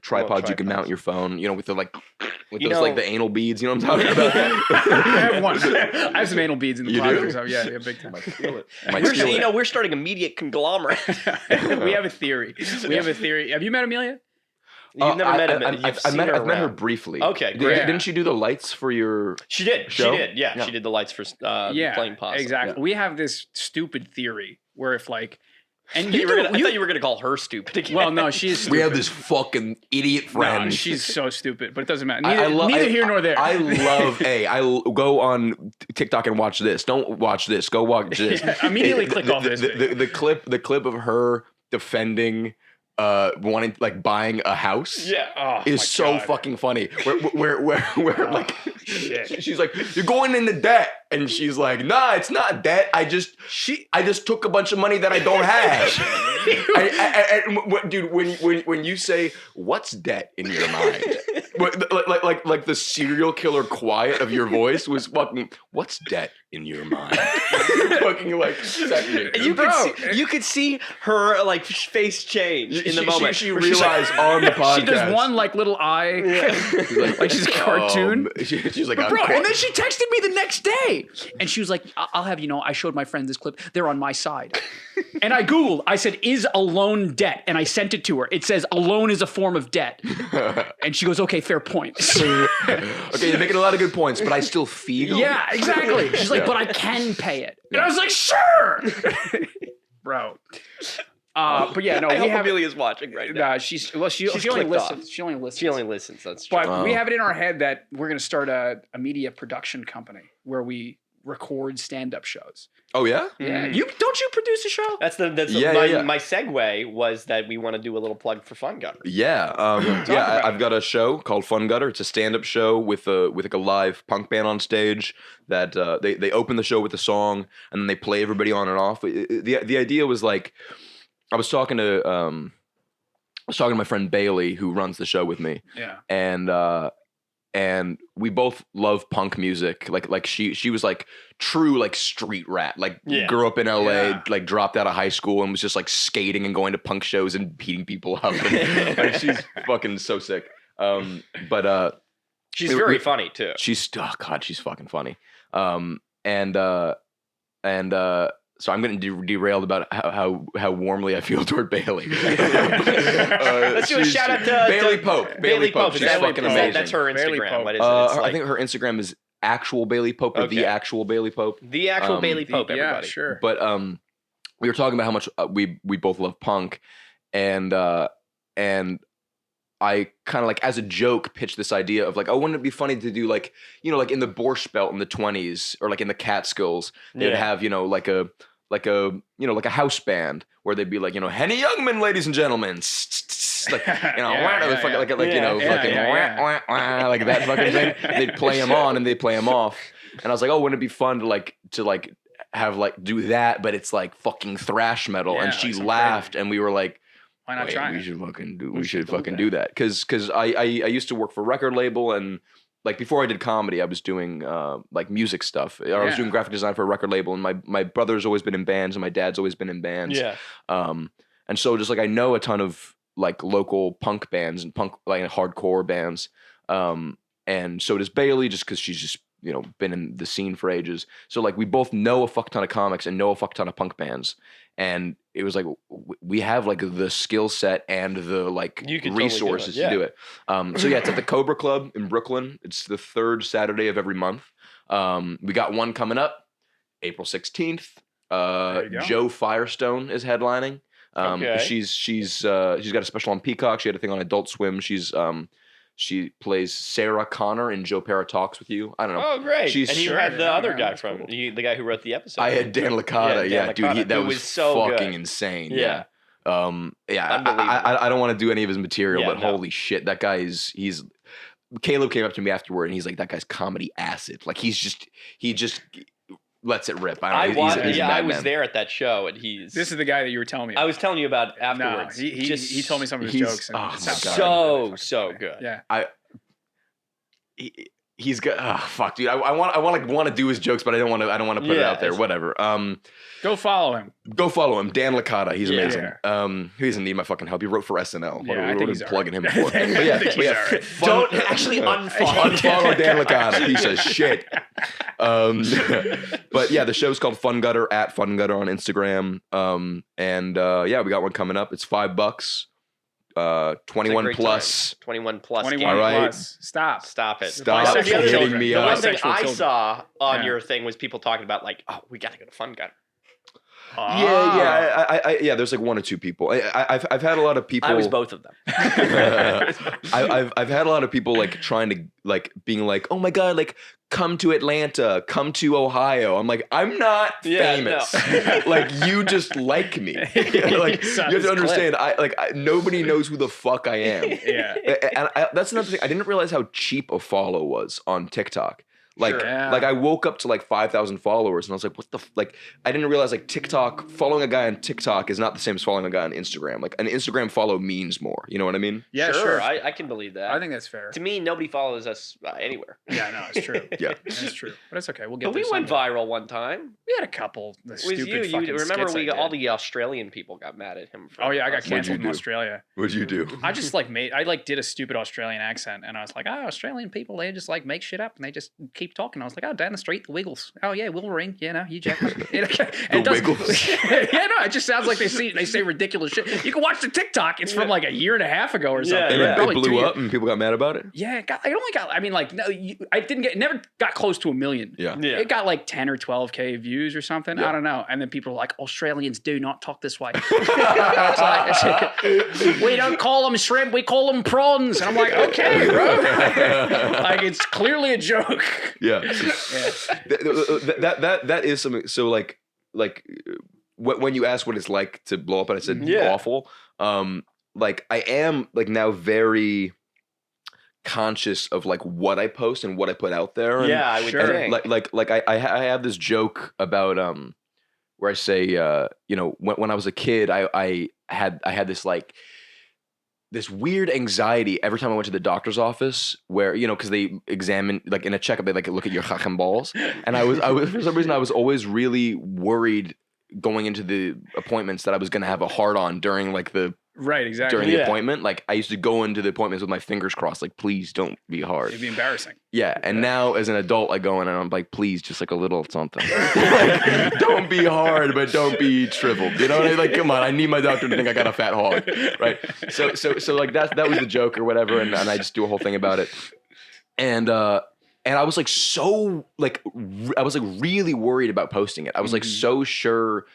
tripods you can mount your phone, with the like like the anal beads, you know what I'm talking about? I have one. I have some anal beads in the closet. So yeah, big time. We're starting a media conglomerate. We have a theory. Have you met Amelia? You've never met him. I've met her briefly. Okay, great. Didn't she do the lights for your? She did. show? She did. Yeah, she did the lights for playing possum. Exactly. Yeah. We have this stupid theory where if like, and I thought you were gonna call her stupid again. Well, no, she's stupid. We have this fucking idiot friend. No, she's so stupid, but it doesn't matter. I Neither here nor there. I love. I go on TikTok and watch this. Don't watch this. Go watch this. Yeah, immediately click off this. The clip of her defending. Wanting like buying a house is so God. fucking funny. Where like shit. she's like, "You're going into debt," and she's like, "Nah, it's not debt. I just took a bunch of money that I don't have." Dude, when you say what's debt in your mind, like the serial killer quiet of your voice was fucking what's debt in your mind, fucking like second. You could see her like face change in the moment. She realized on the podcast. She does one like little eye, like she's a cartoon. She's like, Bro, and then she texted me the next day, and she was like, "I'll have you know, I showed my friend this clip. They're on my side." And I Googled. I said, "Is a loan debt?" And I sent it to her. It says, "A loan is a form of debt." And she goes, "Okay, fair point." Okay, you're making a lot of good points, but I still feel. Yeah, exactly. She's like, "But I can pay it." And I was like, "Sure." Bro. But yeah, no, I we hope have Amelia's watching right now. she only clicked listens. off. She only listens. She only listens. That's true. But we have it in our head that we're going to start a media production company where we record stand-up shows. Oh yeah. Yeah, you produce a show? That's Yeah. my segue was that we want to do a little plug for Fun Gutter. Yeah, I've got a show called Fun Gutter. It's a stand-up show with like a live punk band on stage that they open the show with a song and then they play everybody on and off. The idea was like I was talking to my friend Bailey who runs the show with me. Yeah. And we both love punk music. Like she was like true like street rat. Like grew up in LA, like dropped out of high school and was just like skating and going to punk shows and beating people up. And, like, she's fucking so sick. But she's very funny too. She's fucking funny. So I'm getting derailed about how warmly I feel toward Bailey. Let's do a shout out to Bailey Pope. Bailey Pope. She's fucking amazing. That's her Bailey Instagram. Pope. What is it? I think her Instagram is actual Bailey Pope or the actual Bailey Pope. The actual Bailey Pope. Everybody. Yeah, sure. But we were talking about how much we both love punk, and I kind of like as a joke pitched this idea of like, oh, wouldn't it be funny to do like, like in the Borscht Belt in the 20s or like in the Catskills, they'd have, like a house band where they'd be like, Henny Youngman, ladies and gentlemen, like, like that fucking thing. And they'd play them on and they'd play them off. And I was like, oh, wouldn't it be fun to have like do that, but it's like fucking thrash metal. Yeah, and she like laughed and we were like, why not try it? We should fucking do that. Cause I used to work for a record label and like before I did comedy, I was doing like music stuff. I was doing graphic design for a record label and my brother's always been in bands and my dad's always been in bands. Yeah. And so just like I know a ton of like local punk bands and punk like hardcore bands. And so does Bailey, just because she's just been in the scene for ages. So like we both know a fuck ton of comics and know a fuck ton of punk bands, and it was like we have like the skill set and the like resources to do it. So yeah, it's at the Cobra Club in Brooklyn. It's the third Saturday of every month. We got one coming up, April 16th. Joe Firestone is headlining. She's got a special on Peacock. She had a thing on Adult Swim. She plays Sarah Connor in Joe Pera Talks with You. I don't know. Oh, great. She's, and you had the other guy from, the guy who wrote the episode. I had Dan Licata. Dan Licata, dude, that was so fucking good. insane. Yeah. I don't want to do any of his material, but holy shit, that guy he's Caleb came up to me afterward and he's like, that guy's comedy acid. Like he just lets it rip. I was there at that show, and This is the guy that you were telling me about. I was telling you about afterwards. No, he told me some of his jokes. And so good. Yeah. He's got fuck, dude. I want to do his jokes, but I don't want to put it out there. Whatever. Go follow him. Dan Licata. He's amazing. Yeah. He doesn't need my fucking help. He wrote for SNL. Yeah, I think he's plugging him right. for. But yeah, Don't actually unfollow Dan Licata. Piece of shit. But yeah, the show's called Fun Gutter at Fun Gutter on Instagram. We got one coming up. It's $5. 21 plus. 21 plus. 21 all right. plus. Stop Stop it. hitting me The up. one thing I children. saw on your thing was people talking about like, oh, we got to go to Fun Gutter. Yeah. There's like one or two people. I've had a lot of people. I was both of them. I've had a lot of people like trying to like being like, oh my god, like come to Atlanta, come to Ohio. I'm like, I'm not famous. No. Like you just like me. Like you have to understand. Nobody knows who the fuck I am. Yeah. And that's another thing. I didn't realize how cheap a follow was on TikTok. Like, Sure. like I woke up to like 5,000 followers and I was like, what the like, I didn't realize like TikTok, following a guy on TikTok is not the same as following a guy on Instagram. Like an Instagram follow means more. You know what I mean? Yeah, sure. I can believe that. I think that's fair. To me, nobody follows us anywhere. Yeah, no, it's true. Yeah. It's true. But it's okay. We'll get But there we went someday. viral one time. We had a couple. The With stupid you fucking remember skits I all did. the Australian people got mad at him. For Oh yeah, I got What'd you canceled in do? Australia. What'd you do? I just did a stupid Australian accent, and I was like, Australian people, they just like make shit up, and they just keep talking. I was like, down the street, the Wiggles. Oh yeah, Wolverine. You Jack. The Wiggles. Yeah, no, it just sounds like they say ridiculous shit. You can watch the TikTok. It's from like a year and a half ago or something. And Probably it 2 blew years. up and people got mad about it? Yeah, it only got. I mean, like, no, never got close to 1 million. Yeah. It got like 10 or 12K views or something. Yeah. I don't know. And then people were like, Australians do not talk this way. It's like, we don't call them shrimp, we call them prawns. And I'm like, okay, bro. Like, it's clearly a joke. Yeah. That is something. So like when you asked what it's like to blow up and I said awful, like I am like now very conscious of like what I post and what I put out there. And, I would think. Like I have this joke about where I say when I was a kid I had this like this weird anxiety every time I went to the doctor's office where, because they examine, like in a checkup, they like look at your chacham balls. And I was, for some reason, I was always really worried going into the appointments that I was going to have a hard on during like Right, exactly. during the appointment. Like I used to go into the appointments with my fingers crossed, like, please don't be hard. It'd be embarrassing. Yeah. And now as an adult, I go in and I'm like, please, just like a little something. Like, don't be hard, but don't be shriveled. You know what I mean? Like, come on, I need my doctor to think I got a fat hog. Right. So like that was the joke or whatever. And I just do a whole thing about it. And I was like, I was like really worried about posting it. I was like so sure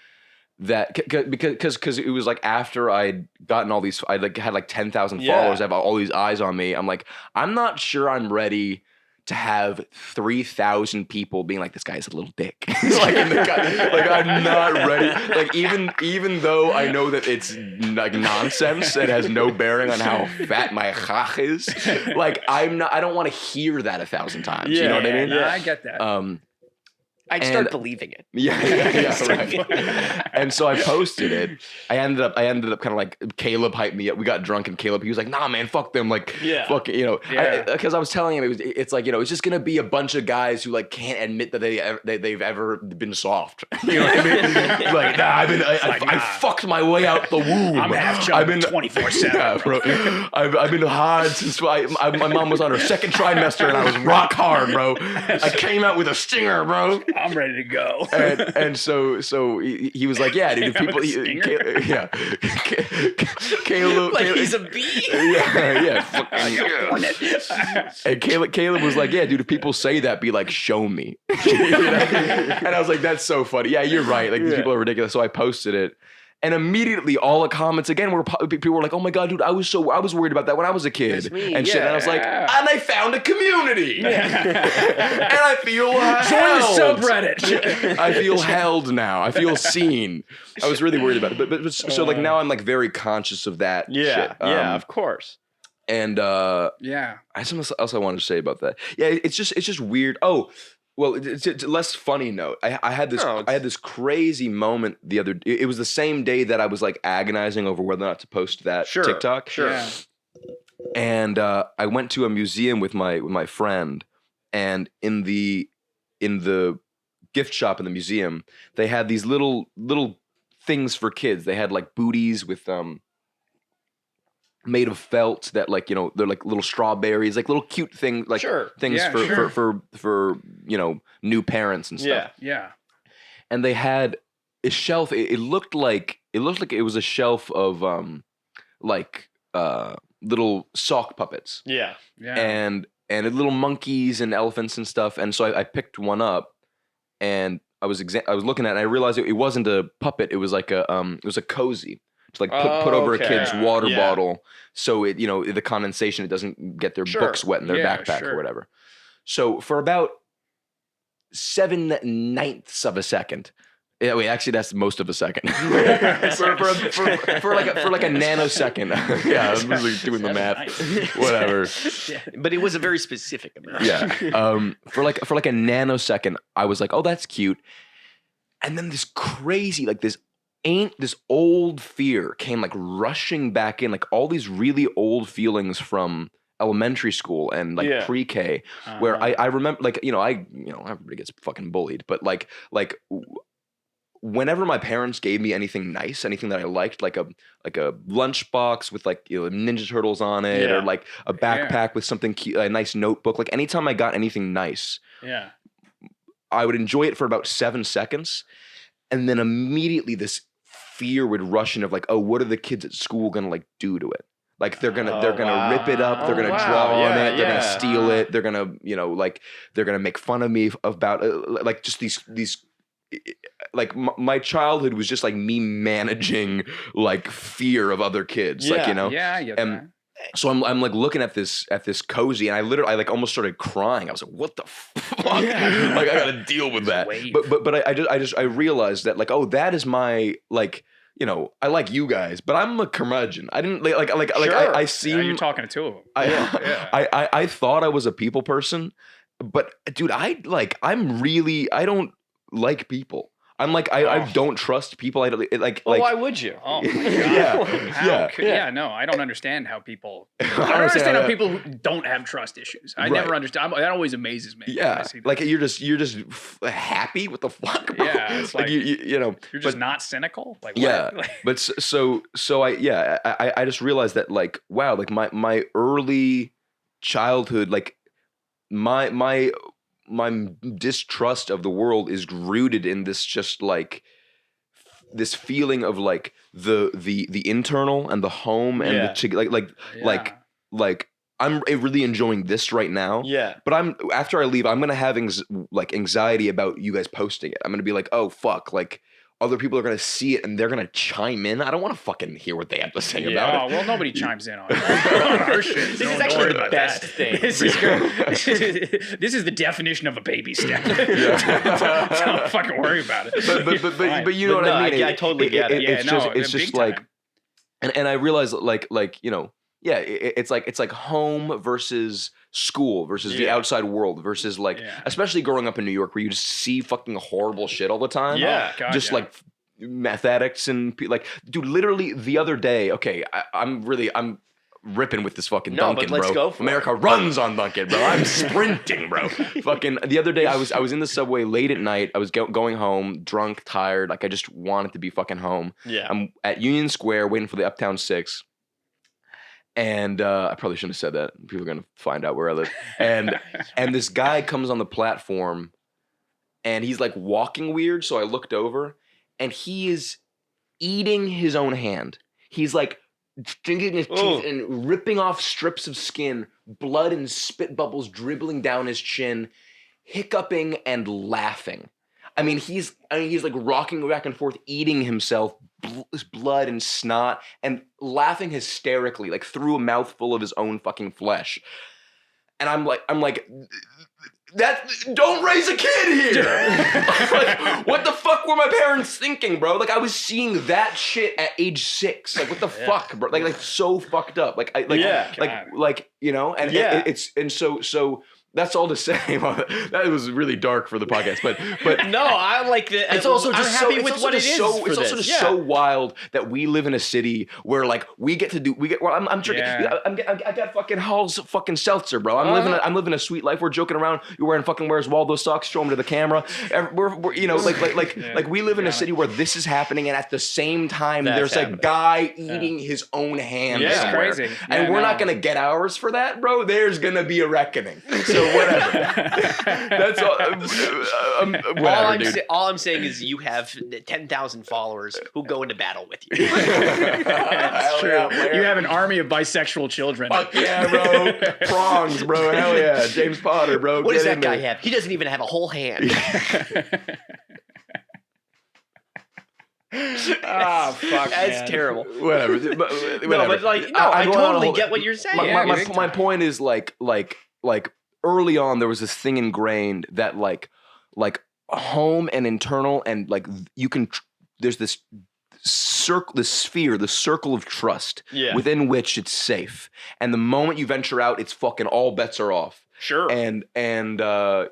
that because it was like after I'd gotten all these, I like had like 10,000 followers, I have all these eyes on me. I'm like, I'm not sure I'm ready to have 3,000 people being like, this guy's a little dick. Like I'm not ready. Like even though I know that it's like nonsense, it has no bearing on how fat my chach is. Like I don't want to hear that 1,000 times. You know what I mean? Yeah, I get that. I'd start believing it. Yeah, right. And so I posted it. I ended up kind of like, Caleb hyped me up. We got drunk and Caleb, he was like, nah, man, fuck them. Like, fuck, you know, because I was telling him it's like, you know, it's just going to be a bunch of guys who like can't admit that they've ever been soft. You know what I mean? Like, nah, I fucked my way out the womb. I'm half chub 24/7. Yeah, bro. I've been hard since my mom was on her second trimester and I was rock hard, bro. I came out with a stinger, bro. I'm ready to go. And so he was like, yeah, dude, if people, Caleb, Like he's a bee. And Caleb was like, yeah, dude, if people say that, be like, show me. You know? And I was like, that's so funny. Yeah, you're right. Like these people are ridiculous. So I posted it. And immediately, all the comments again were people were like, "Oh my god, dude, I was worried about that when I was a kid and shit." And I was like, "And I found a community, and I feel held. Join the subreddit. I feel held now. I feel seen." I was really worried about it, but so like now I'm like very conscious of that. shit. Of course. And I had something else I wanted to say about that. Yeah, it's just weird. Oh. Well, it's a less funny note. I had this crazy moment the other. It was the same day that I was like agonizing over whether or not to post that TikTok. Sure. Yeah. And I went to a museum with my friend, and in the gift shop in the museum, they had these little things for kids. They had like booties with made of felt that like, you know, they're like little strawberries, like little cute things, like things for you know, new parents and stuff. Yeah. And they had a shelf. It looked like it was a shelf of little sock puppets. Yeah. And little monkeys and elephants and stuff. And so I picked one up, and I was looking at it, and I realized it wasn't a puppet. It was like it was a cozy. To like put over a kid's water bottle, so it, you know, the condensation, it doesn't get their books wet in their backpack or whatever. So for about 7/9 of a second, wait, actually that's most of a second. for like a nanosecond. Yeah, I'm really doing the math. Whatever. But it was a very specific amount. Yeah. For like a nanosecond, I was like, oh, that's cute. And then this crazy, like this old fear came like rushing back in, like all these really old feelings from elementary school and like pre-K, where I remember, like, everybody gets fucking bullied, but like whenever my parents gave me anything nice, anything that I liked, like a lunchbox with like, you know, Ninja Turtles on it, or like a backpack with something cute, a nice notebook, like anytime I got anything nice, I would enjoy it for about 7 seconds, and then immediately this fear would rush in of like, oh, what are the kids at school gonna like do to it? Like they're gonna rip it up, they're gonna draw on it, they're gonna steal it, they're gonna, you know, like they're gonna make fun of me about like just these like my childhood was just like me managing like fear of other kids, like, you know. I get that. So I'm like looking at this cozy, and I like almost started crying. I was like, what the fuck? Like I gotta deal with that. But I realized that like, oh, that is my, like, you know, I like you guys, but I'm a curmudgeon. I didn't I seem, you're talking to two of them. I thought I was a people person, but dude, I don't like people. I'm like, I don't trust people. I don't like. Well, why would you? Oh my god! No, I don't understand how people. I don't understand how people who don't have trust issues. I never understand. That always amazes me. Yeah, like you're just happy. What the fuck, bro? Yeah, it's like you know, you're just not cynical. Like, yeah, but so I just realized that, like, wow, like my early childhood, like my distrust of the world is rooted in this, just like this feeling of like the internal and the home and like I'm really enjoying this right now. Yeah. But after I leave, I'm gonna have anxiety about you guys posting it. I'm gonna be like, oh fuck, like other people are gonna see it and they're gonna chime in. I don't want to fucking hear what they have to say about it. Well, nobody chimes in on our shit. This is actually the best thing. This is the definition of a baby step. Don't fucking worry about it. But you know what I mean. I totally get it. It's just like, and I realize like you know, yeah, it's like home versus school versus the outside world versus like, especially growing up in New York where you just see fucking horrible shit all the time. Yeah. God, just like meth addicts and like, dude, literally the other day, okay, I'm ripping with this fucking Dunkin', but let's bro. go for America runs on Dunkin', bro. I'm sprinting, bro. Fucking the other day, I was in the subway late at night. I was going home, drunk, tired. Like I just wanted to be fucking home. Yeah. I'm at Union Square waiting for the Uptown 6. And I probably shouldn't have said that. People are gonna find out where I live. And this guy comes on the platform, and he's like walking weird. So I looked over, and he is eating his own hand. He's like stinking his teeth and ripping off strips of skin, blood and spit bubbles dribbling down his chin, hiccuping and laughing. I mean, he's like rocking back and forth, eating himself, blood and snot, and laughing hysterically, like through a mouthful of his own fucking flesh. And I'm like, that don't raise a kid here. Like, what the fuck were my parents thinking, bro? Like, I was seeing that shit at age 6. Like, what the fuck, bro? Like so fucked up. Like, you know, and so. That's all to say. That was really dark for the podcast, but no, I like the. It's also just I'm happy so, with what it is. It's also just so wild that we live in a city where like we get. Well, I'm drinking. I got fucking Hall's fucking seltzer, bro. I'm living a sweet life. We're joking around. You're wearing fucking Where's Waldo socks. Show them to the camera. We're you know like we live in a city where this is happening, and at the same time there's a guy eating his own hand. Yeah, somewhere. it's crazy. And we're not gonna get ours for that, bro. There's gonna be a reckoning. So whatever. That's all. Whatever, dude. All I'm saying is you have 10,000 followers who go into battle with you. That's true. You have an army of bisexual children. Fuck yeah, bro. Prongs, bro. Hell yeah. James Potter, bro. What does that guy have? He doesn't even have a whole hand. Oh, fuck, That's terrible. Whatever. Whatever. No, but like, no, I totally get what you're saying. My point is like early on there was this thing ingrained that like home and internal and like you can there's this sphere, the circle of trust within which it's safe. And the moment you venture out, it's fucking all bets are off. Sure. And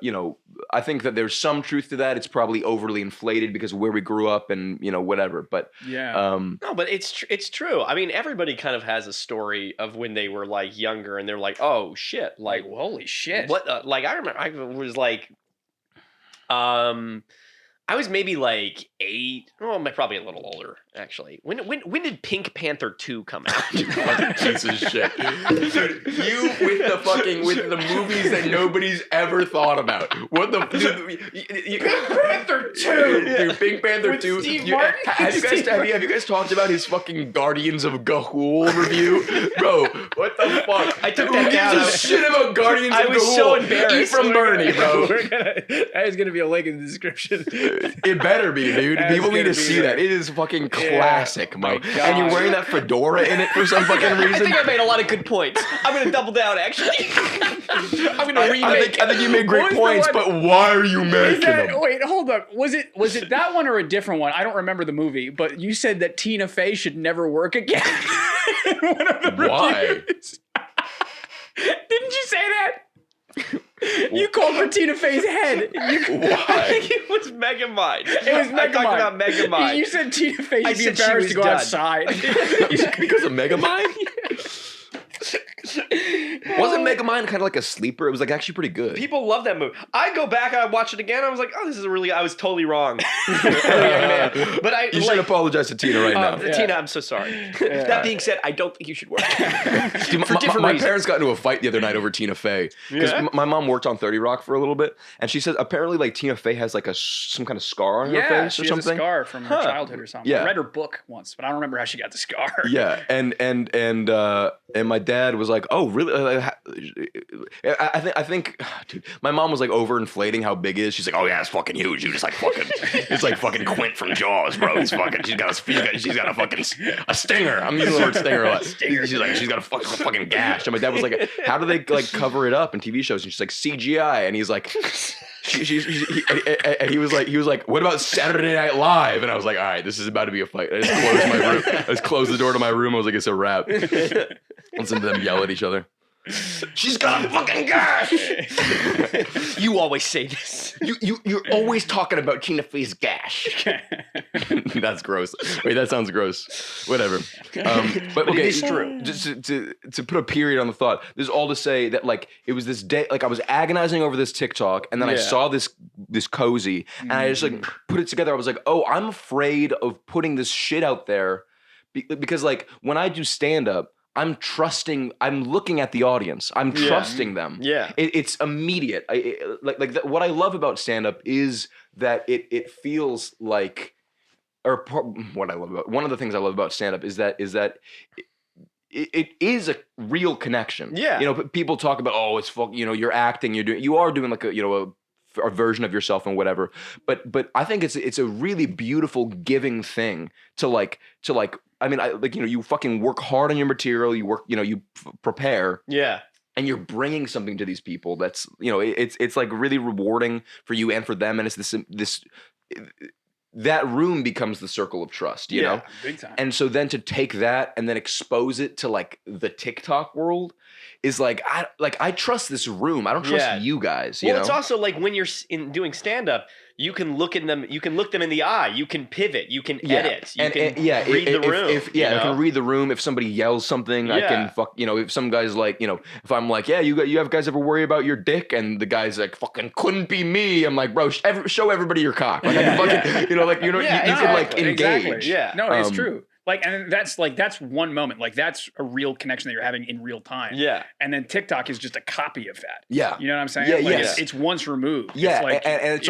you know, I think that there's some truth to that. It's probably overly inflated because of where we grew up and, you know, whatever. But no, but it's true. I mean, everybody kind of has a story of when they were like younger and they're like, oh shit, like holy shit. What like I remember I was like I was maybe like 8. Oh, probably a little older, actually. When did Pink Panther 2 come out? Piece of shit. Dude, you with the movies that nobody's ever thought about. What the Pink Panther 2. Dude, Pink Panther 2. Have you guys talked about his fucking Guardians of Ga'Hoole review? Bro, what the fuck? I took that down. Who gives a shit about Guardians of Ga'Hoole? I was so embarrassed. Eat from Bernie, bro. That is going to be a link in the description. It better be, dude. People need to see that. It is fucking classic, bro. And you're wearing that fedora in it for some fucking reason. I think I made a lot of good points. I'm going to double down, actually. I'm going to remake. I think you made great points, but why are you making them? Wait, hold up. Was it that one or a different one? I don't remember the movie, but you said that Tina Fey should never work again. One of the Why? reviews. Didn't you say that? You called for Tina Fey's head. Why? I think it was Megamind. It was Megamind. I talked about Megamind. You said Tina Fey should be said she embarrassed was to go done. outside. Because of Megamind? Wasn't Megamind kind of like a sleeper? It was like actually pretty good. People love that movie. I go back and I watch it again. I was like, oh, this is I was totally wrong. But You should apologize to Tina right now. Tina, I'm so sorry. That being said, I don't think you should work. Dude, my parents got into a fight the other night over Tina Fey because my mom worked on 30 Rock for a little bit, and she said apparently like TinaEy has like some kind of scar on her face or she something. has a scar from her childhood or something. Yeah. I read her book once, but I don't remember how she got the scar. Yeah, and my dad was like, "Oh, really?" I think, dude, my mom was like overinflating how big it is. She's like, "Oh yeah, it's fucking huge. You just like fucking, it's like fucking Quint from Jaws, bro. It's fucking. She's got a fucking a stinger. I'm using the word stinger a lot. She's got a fucking gash." And my dad was like, "How do they like cover it up in TV shows?" And she's like, "CGI," and he's like. and he was like, what about Saturday Night Live? And I was like, all right, this is about to be a fight. I just closed my room. I just closed the door to my room. I was like, it's a wrap. Listen to them yell at each other. She's got fucking gash. You always say this. You're always talking about Tina Fey's gash. That's gross. Wait, that sounds gross. Whatever. But okay, it is true. Just to put a period on the thought. This is all to say that like it was this day. Like I was agonizing over this TikTok, and then I saw this cozy, and I just like put it together. I was like, oh, I'm afraid of putting this shit out there because like when I do stand up. I'm looking at the audience. I'm trusting them. Yeah. It's immediate. What I love about stand-up is that it feels like, one of the things I love about stand-up is that it is a real connection. Yeah. You know, people talk about, oh, it's you're acting, you are doing like a version of yourself and whatever. But I think it's a really beautiful giving thing to like I mean, you fucking work hard on your material, you work, you prepare. Yeah. And you're bringing something to these people that's, it's like really rewarding for you and for them. And it's this that room becomes the circle of trust, you know? Big time. And so then to take that and then expose it to like the TikTok world is like, I trust this room. I don't trust you guys, you know? It's also like when you're doing stand-up, you can look in them. You can look them in the eye. You can pivot. You can edit. You can read the room. I can read the room. If somebody yells something, I can if some guy's like, if I'm like, yeah, you have guys ever worry about your dick, and the guy's like, fucking couldn't be me. I'm like, bro, show everybody your cock. Like, you can like engage. Exactly. Yeah, no, it's true. Like, and that's one moment. Like, that's a real connection that you're having in real time. Yeah. And then TikTok is just a copy of that. Yeah. You know what I'm saying? Yeah. Like, it's once removed. Yeah. It's like, and it's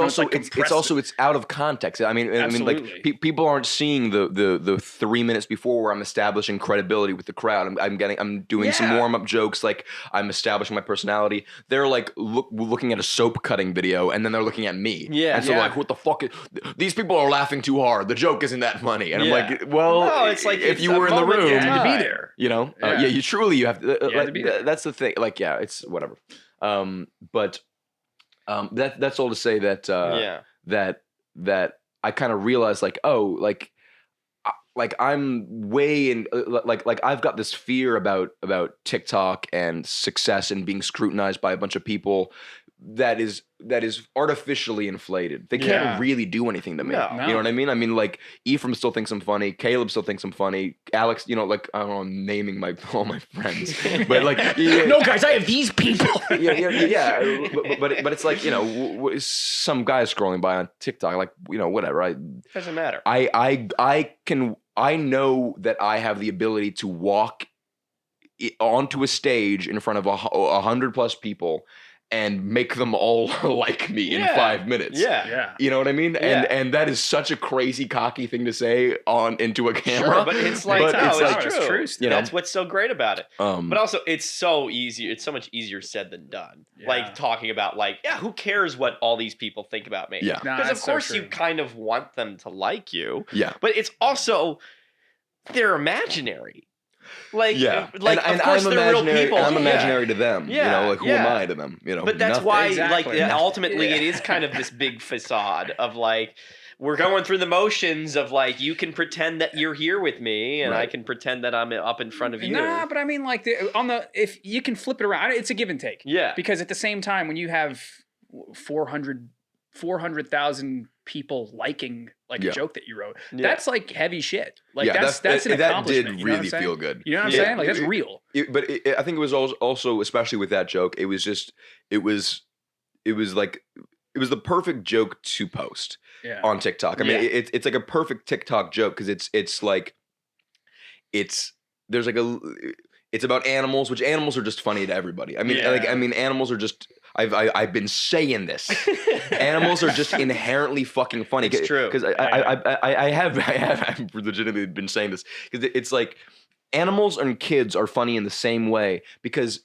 out of context. I mean, like people aren't seeing the 3 minutes before where I'm establishing credibility with the crowd. I'm doing some warm up jokes. Like I'm establishing my personality. They're like looking at a soap cutting video, and then they're looking at me. Yeah. And so like, what the fuck? These people are laughing too hard. The joke isn't that funny. And I'm like, well. No, it's like if you were in the room, you had to be there. You know, you have to. That's the thing. Like, yeah, it's whatever. But that's all to say that that I kind of realized like, oh, like I'm way in like I've got this fear about TikTok and success and being scrutinized by a bunch of people that is artificially inflated. They can't really do anything to me. No. You know what I mean? I mean, like Ephraim still thinks I'm funny. Caleb still thinks I'm funny. Alex, like I don't know, I'm naming all my friends, but like no, guys, I have these people. yeah. But it's like some guy scrolling by on TikTok, like whatever. Doesn't matter. I know that I have the ability to walk onto a stage in front of 100+ people and make them all like me in 5 minutes. Yeah. You know what I mean? Yeah. And that is such a crazy cocky thing to say into a camera. Sure, but it's like, it's true. That's what's so great about it. But also it's so easy. It's so much easier said than done. Yeah. Like talking about who cares what all these people think about me? Yeah. Because of course you kind of want them to like you. Yeah. But it's also, they're imaginary. Like, of course they're real people. And I'm imaginary to them. Yeah. Who am I to them? But that's why, ultimately it is kind of this big facade of like, we're going through the motions of like, you can pretend that you're here with me, and I can pretend that I'm up in front of you. Nah, but I mean, like, if you can flip it around, it's a give and take. Yeah. Because at the same time, when you have 400,000 people liking a joke that you wrote, that's like heavy shit. Like that's an accomplishment. That did really feel good. You know what I'm saying? Like that's real. I think it was also, especially with that joke, it was the perfect joke to post on TikTok. I mean, it's like a perfect TikTok joke because it's about animals, which animals are just funny to everybody. I mean, animals are just. I've been saying this. Animals are just inherently fucking funny. It's true. Because I've legitimately been saying this because it's like animals and kids are funny in the same way because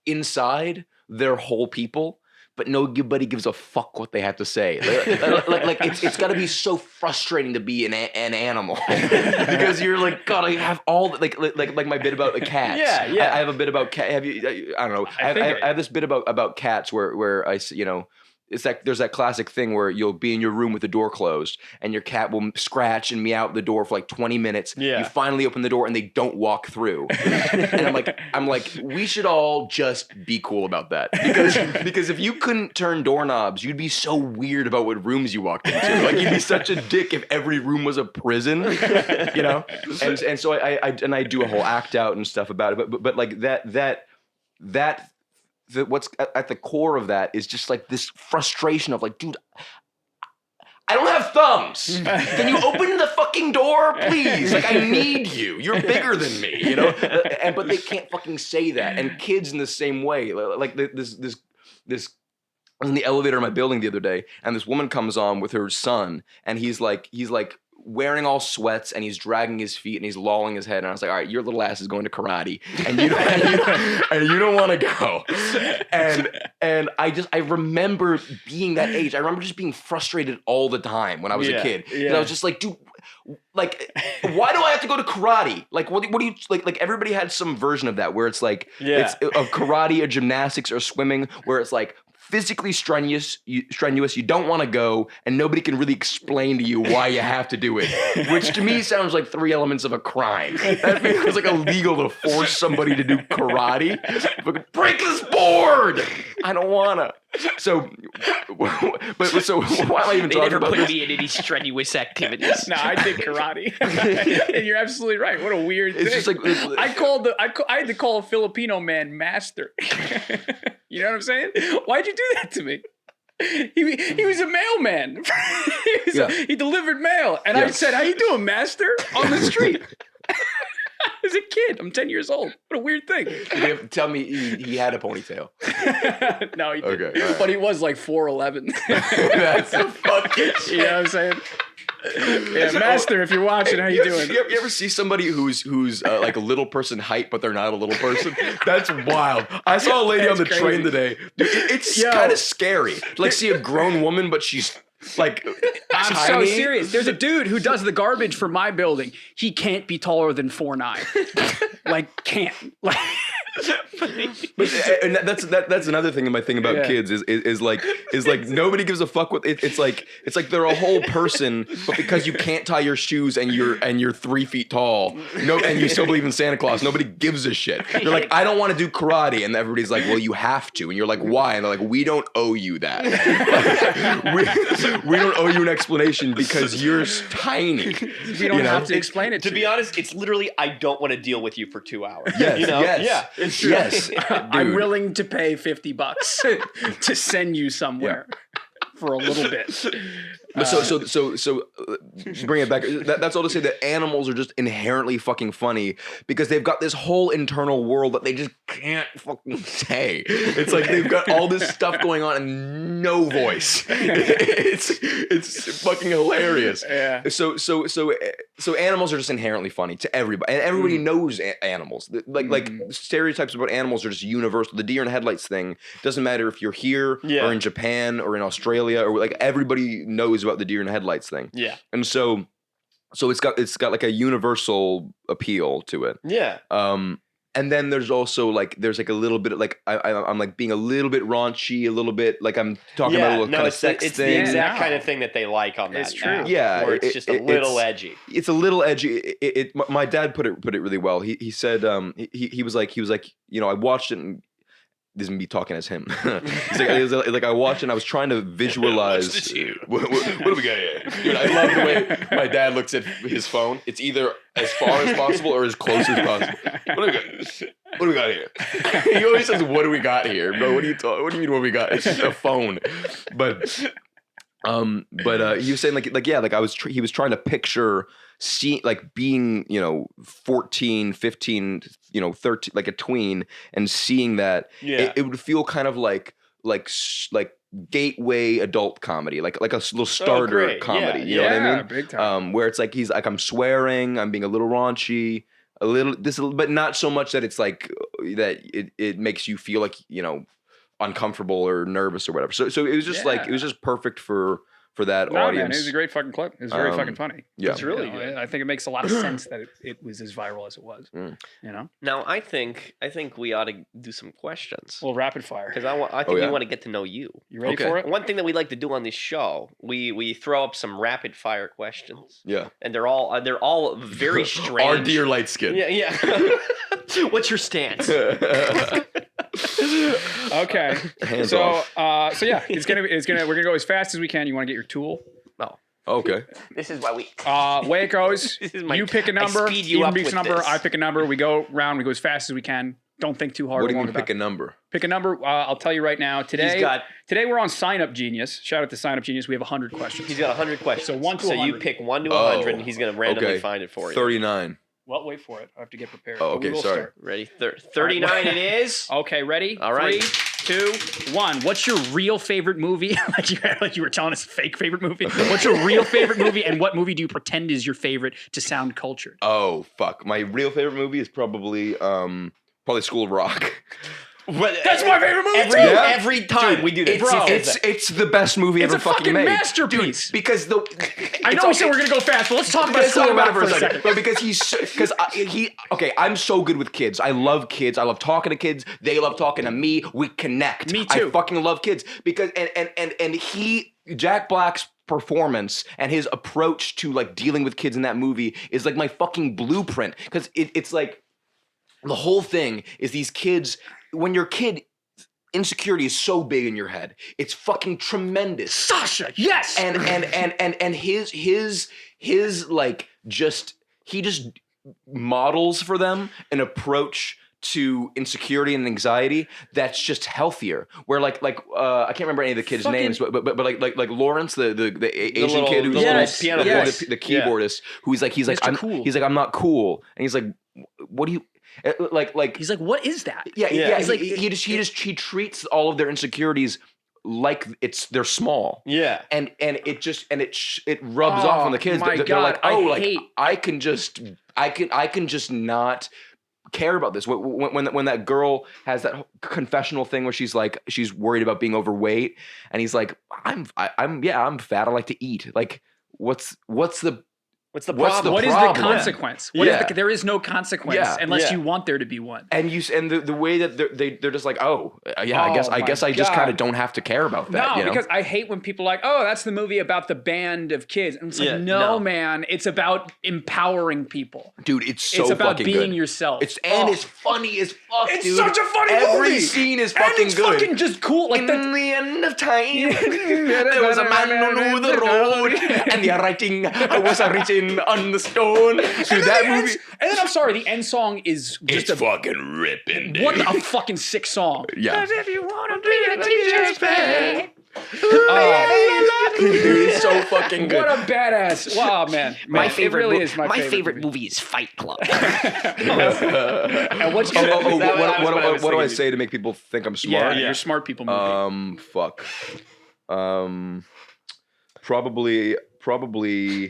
inside they're whole people. But nobody gives a fuck what they have to say. Like it's got to be so frustrating to be an animal because you're like, God, I have all like my bit about the cats. I have a bit about cat. I have this bit about cats where I there's that classic thing where you'll be in your room with the door closed and your cat will scratch and meow at the door for like 20 minutes. Yeah. You finally open the door and they don't walk through. And I'm like, we should all just be cool about that. Because if you couldn't turn doorknobs, you'd be so weird about what rooms you walked into. Like you'd be such a dick if every room was a prison, you know? And so I do a whole act out and stuff about it. But like what's at the core of that is just like this frustration of like, dude, I don't have thumbs. Can you open the fucking door, please? Like, I need you. You're bigger than me, you know? But they can't fucking say that. And kids in the same way. Like this I was in the elevator in my building the other day, and this woman comes on with her son, and he's like wearing all sweats, and he's dragging his feet, and he's lolling his head. And I was like, all right, your little ass is going to karate, and you don't want to go. And I remember being that age. I remember just being frustrated all the time when I was a kid. And I was just like, dude, like, why do I have to go to karate? Like, what do you like? Everybody had some version of that where it's like, it's of karate or gymnastics or swimming, where it's like physically strenuous, you don't want to go, and nobody can really explain to you why you have to do it, which to me sounds like 3 elements of a crime. That feels like illegal to force somebody to do karate. But break this board! I don't wanna. So why am I even They talking never about put this? me in any strenuous activities. No, I did karate. And you're absolutely right. What a weird thing. It's just like I had to call a Filipino man master. You know what I'm saying? Why'd you do that to me? He was a mailman. He delivered mail. And I said, how you doing, master? On the street. As a kid. I'm 10 years old. What a weird thing. Tell me he had a ponytail. No, he didn't. Okay, all right. But he was like 4'11". That's a fucking You know what I'm saying? Yeah, master, if you're watching, how you doing? You ever see somebody who's like a little person height, but they're not a little person? That's wild. I saw a lady on the train today. Dude, it's kind of scary. Like, see a grown woman, but she's like I'm tiny. so serious. There's a dude who does the garbage for my building. He can't be taller than 4'9". Like, can't. Like, But, and that's another thing in my thing about kids is like nobody gives a fuck what it's like they're a whole person, but because you can't tie your shoes and you're 3 feet tall, and you still believe in Santa Claus, nobody gives a shit. You're like, I don't want to do karate, and everybody's like, well, you have to, and you're like, why? And they're like, we don't owe you that. Like, we don't owe you an explanation because you're tiny. we don't have to explain it To to be you. honest, it's literally, I don't want to deal with you for 2 hours. Yes, You know? yes, Yeah. It's true. yes. I'm Dude. willing to pay $50 to send you somewhere for a little bit. But so bring it back. That's all to say that animals are just inherently fucking funny because they've got this whole internal world that they just can't fucking say. It's like they've got all this stuff going on and no voice. It's fucking hilarious. Yeah. So animals are just inherently funny to everybody, and everybody knows animals. Like stereotypes about animals are just universal. The deer in headlights thing doesn't matter if you're here or in Japan or in Australia or like everybody knows about the deer in headlights thing. Yeah. And so it's got like a universal appeal to it. Yeah. And then there's also like a little bit of like I'm like being a little bit raunchy, a little bit like I'm talking about a little kind of sex it's thing. the exact kind of thing that they like on that. It's true. Yeah, Where it's just a little edgy. It's a little edgy. My dad put it really well. He said he was like, you know, I watched it and this is me talking as him. He's like I watched it and I was trying to visualize. What's this here? What do we got here? Dude, I love the way my dad looks at his phone. It's either as far as possible or as close as possible. What do we got here? He always says, "What do we got here, bro? What do you mean? What we got? It's just a phone." But he was saying like I was he was trying to picture being, you know, 14, 15, you know, 13, like a tween, and seeing that it would feel kind of like gateway adult comedy, like a little starter comedy. You know what I mean? Big time. Where it's like he's like, I'm swearing, I'm being a little raunchy, but not so much that it's like that it makes you feel like, you know, uncomfortable or nervous or whatever. So it was just like it was just perfect for for that No, man, audience. it was a great fucking clip. It was very fucking funny. Yeah. It's really You know, good. I think it makes a lot of sense that it was as viral as it was. Mm. You know, Now I think we ought to do some questions well, rapid fire. because I think yeah? we want to get to know you. You ready Okay. for it? One thing that we like to do on this show, we throw up some rapid fire questions, Yeah. and they're all very strange. Our dear light skin. Yeah, yeah. What's your stance? Okay. Hands So, off. so yeah, we're gonna go as fast as we can. You want to get your tool? Okay. This is why we. Way it goes. This is my- You pick a I number. speed you Ethan up picks a with number. this. I pick a number. We go round. We go as fast as we can. Don't think too hard. What do you long mean pick a about it. number? Pick a number. I'll tell you right now. Today got- we're on Sign Up Genius. Shout out to Sign Up Genius. We have 100 questions. He's got 100 questions. So 1 to So you 100. pick 1 to Oh, 100, and he's gonna randomly okay. find it for you. 39. Well, wait for it. I have to get prepared. Oh, But we okay, will sorry. start. Ready? 39 it is. Okay, ready? All right. 3, 2, 1. What's your real favorite movie? like you were telling us a fake favorite movie. What's your real favorite movie, and what movie do you pretend is your favorite to sound cultured? Oh, fuck. My real favorite movie is probably School of Rock. That's my favorite movie Every, too. Yeah. every time we do this. It's the best movie It's ever a fucking fucking made. masterpiece. Because the I know we said we're gonna go fast, but let's talk about Let's School talk of about Rock it for a second. But because I'm so good with kids. I love kids. I love talking to kids. They love talking to me. We connect. Me too. I fucking love kids because Jack Black's performance and his approach to like dealing with kids in that movie is like my fucking blueprint. Because it's like the whole thing is these kids. When you're a kid, insecurity is so big in your head. It's fucking tremendous. Sasha, yes. And his like he just models for them an approach to insecurity and anxiety that's just healthier. Where I can't remember any of the kids' Fucking- names, but like Lawrence, the Asian little- kid who's the little piano the, player. the keyboardist who's like Mr. Cool. he's like I'm not cool, and he's like what do you like He's like, what is that? yeah, Yeah. He's like- he treats all of their insecurities like they're small. Yeah. And it rubs off on the kids. my They're God, like, I oh, like hate- I can just not care about this. When that girl has that confessional thing where she's like she's worried about being overweight, and he's like, I'm fat. I like to eat. Like, what's the What's the What's the problem? What is the problem. consequence? Yeah. There is no consequence Yeah. unless Yeah. you want there to be one. and the way that they're just like, oh yeah, Oh, I guess my I just God. kind of don't have to care about that. No, you know? because I hate when people are like, oh, that's the movie about the band of kids. And it's like, Yeah, no, no. man, it's about empowering people. Dude, it's so It's about fucking being good. yourself. It's Oh. it's funny as fuck, It's dude. such a funny Every movie. scene is And fucking it's good. fucking just cool. Like In the, the end of time, there was a man who knew the road, and the writing was written on the stone. Dude, that movie, and then I'm sorry, the end song is just it's fucking ripping, dude. what a fucking sick song. Yeah. If you want to be a teacher's pet. Dude, it's so fucking good. What a badass! Wow, man. It really is my favorite movie. movie is Fight Club. And what's Oh, your, oh, oh, Is that what I was what do I thinking? say to make people think I'm yeah, smart? your smart people movie. Fuck. Probably.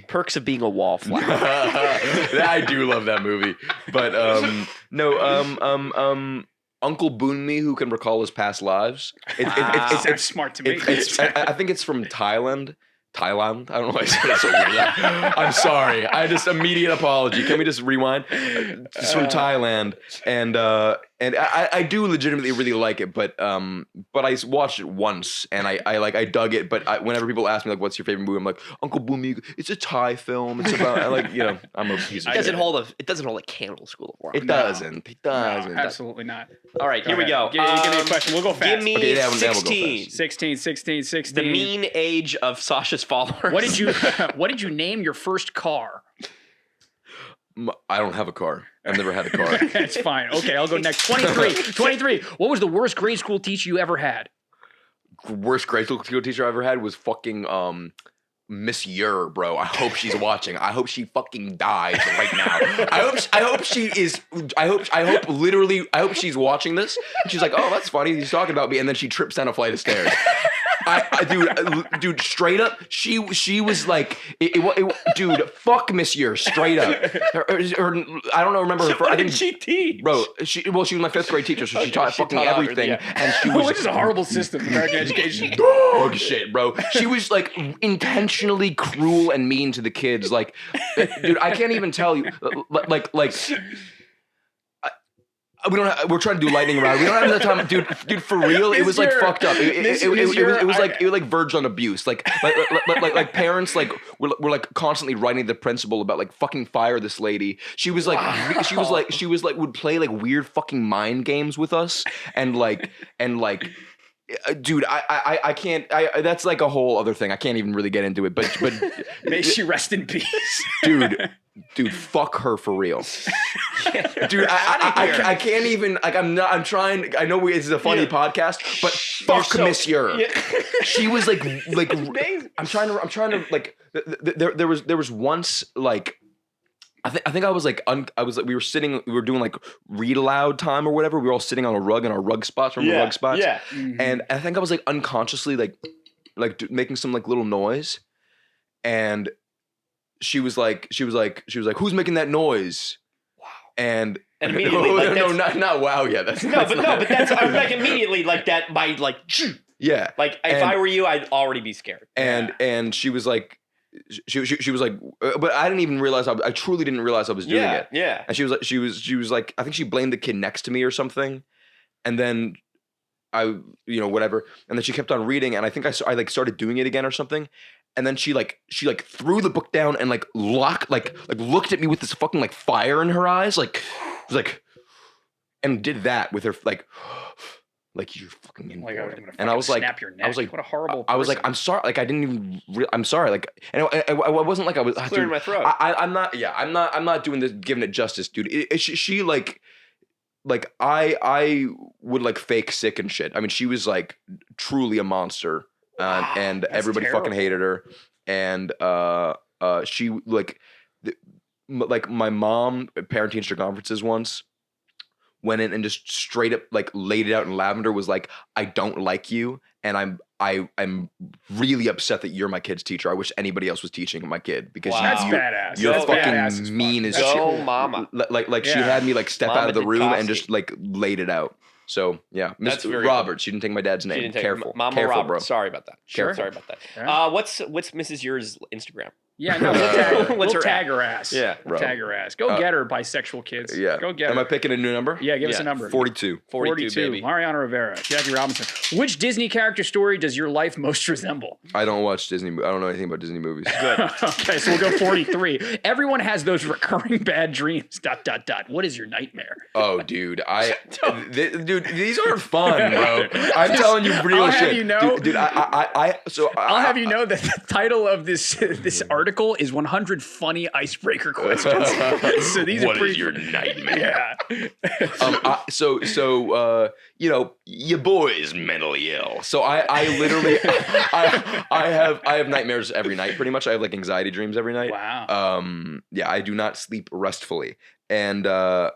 Perks of being a wallflower. I do love that movie, but Uncle Boon Me, who can recall his past lives. It's smart to me. I think it's from Thailand. Thailand? I don't know why I said it so weird. I'm sorry. I just immediate apology. Can we just rewind? It's from Thailand, and I do legitimately really like it, but I watched it once and I dug it. But whenever people ask me like, "What's your favorite movie?" I'm like, Uncle Boonmee. It's a Thai film. It's about I'm a piece of It shit. doesn't hold a candle to School of Rock. It doesn't. It No, doesn't. absolutely not. All right, here we go. Give me a question. We'll go fast. Give me Okay, that one we'll go 16. 16. The mean age of Sasha's followers. What did you name your first car? I don't have a car. I've never had a car. It's fine. Okay, I'll go next. 23. What was the worst grade school teacher you ever had? Worst grade school teacher I ever had was fucking Miss Yer, bro. I hope she's watching. I hope she fucking dies right now. I hope she is. I hope she's watching this. And she's like, oh, that's funny. He's talking about me, and then she trips down a flight of stairs. dude, straight up, she was like, dude, fuck Miss Year, straight up. I don't know, remember her. What did she teach? Bro, she was my 5th grade teacher, so she taught fucking everything, and she was Which is a horrible system, American education. dog shit, bro. She was like intentionally cruel and mean to the kids. Like, dude, I can't even tell you. Like. We're trying to do lightning round. We don't have enough time, dude. For real, it was like fucked up. It was like verged on abuse. Like parents like were like constantly writing the principal about like fucking fire this lady. She was like would play like weird fucking mind games with us and like. Dude, I can't. That's like a whole other thing. I can't even really get into it. But May she rest in peace, dude, fuck her for real. Dude, I can't even. Like, I'm trying. I know this is a funny podcast, but fuck Miss Yer. Yeah. She was like. I'm trying to like. There was once like. I think I was like we were doing like read aloud time or whatever. We were all sitting on a rug in our rug spots. Remember rug spots? Yeah. Mm-hmm. And I think I was like unconsciously like making some like little noise, and she was like, who's making that noise? Wow. And immediately, like, not wow. Yeah, that's but that's I'm like immediately like that by like yeah. Like if I were you, I'd already be scared. And she was like. She was like, but I didn't even realize. I truly didn't realize I was doing it. Yeah. And she was like, I think she blamed the kid next to me or something, and then I, whatever. And then she kept on reading, and I think I like started doing it again or something, and then she threw the book down and like looked at me with this fucking like fire in her eyes, like, and did that with her like you're fucking in like, and I was like, snap your neck. I was like, what a horrible. I was like, I'm sorry. Like I didn't even. I'm sorry. Like, and I wasn't like I was clearing my throat. I'm not. Yeah, I'm not doing this, giving it justice, dude. She like I would like fake sick and shit. I mean, she was like truly a monster, and everybody terrible. fucking hated her. And she like my mom parent teacher conferences once. Went in and just straight up like laid it out in lavender, was like, I don't like you, and I'm really upset that you're my kid's teacher. I wish anybody else was teaching my kid because That's badass. You're That's badass as fucking mean as Go shit. mama. Like she had me like step Mama out of the room and Didkovsky. just like laid it out. So yeah, That's Mr. very Roberts. She didn't take my dad's name. She didn't take Careful, Mama careful, Robert. bro. Sorry about that. Sure. Sorry about that. Yeah. What's Mrs. Year's Instagram? Yeah, no, we'll What's her tag at? her ass. Yeah, We'll tag her ass. Go get her, bisexual kids. Yeah. Go get Am her. I picking a new number? Yeah, give us Yeah. a number. 42. 42, baby. Mariano Rivera, Jackie Robinson. Which Disney character story does your life most resemble? I don't watch Disney. I don't know anything about Disney movies. Good. Okay, so we'll go 43. Everyone has those recurring bad dreams. ... What is your nightmare? Oh, dude, dude, these aren't fun, bro. I'm telling you real I'll shit. have you know- dude. I'll have you know that the title of this article is 100 funny icebreaker questions. So these are What pretty. is your nightmare? Yeah. Your boy's mentally ill. So I literally, I have nightmares every night. Pretty much, I have like anxiety dreams every night. Wow. Yeah, I do not sleep restfully, and there's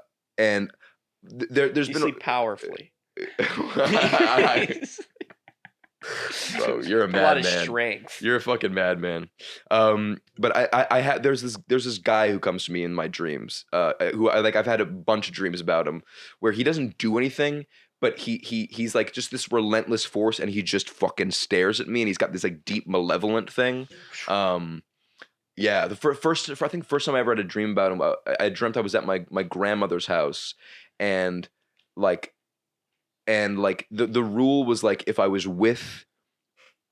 You been sleep powerfully. Bro, you're a A lot madman. of strength. You're a fucking madman. But I had there's this guy who comes to me in my dreams. I've had a bunch of dreams about him where he doesn't do anything, but he's like just this relentless force, and he just fucking stares at me, and he's got this like deep malevolent thing. Yeah, the first time I ever had a dream about him, I dreamt I was at my grandmother's house, and the rule was like if I was with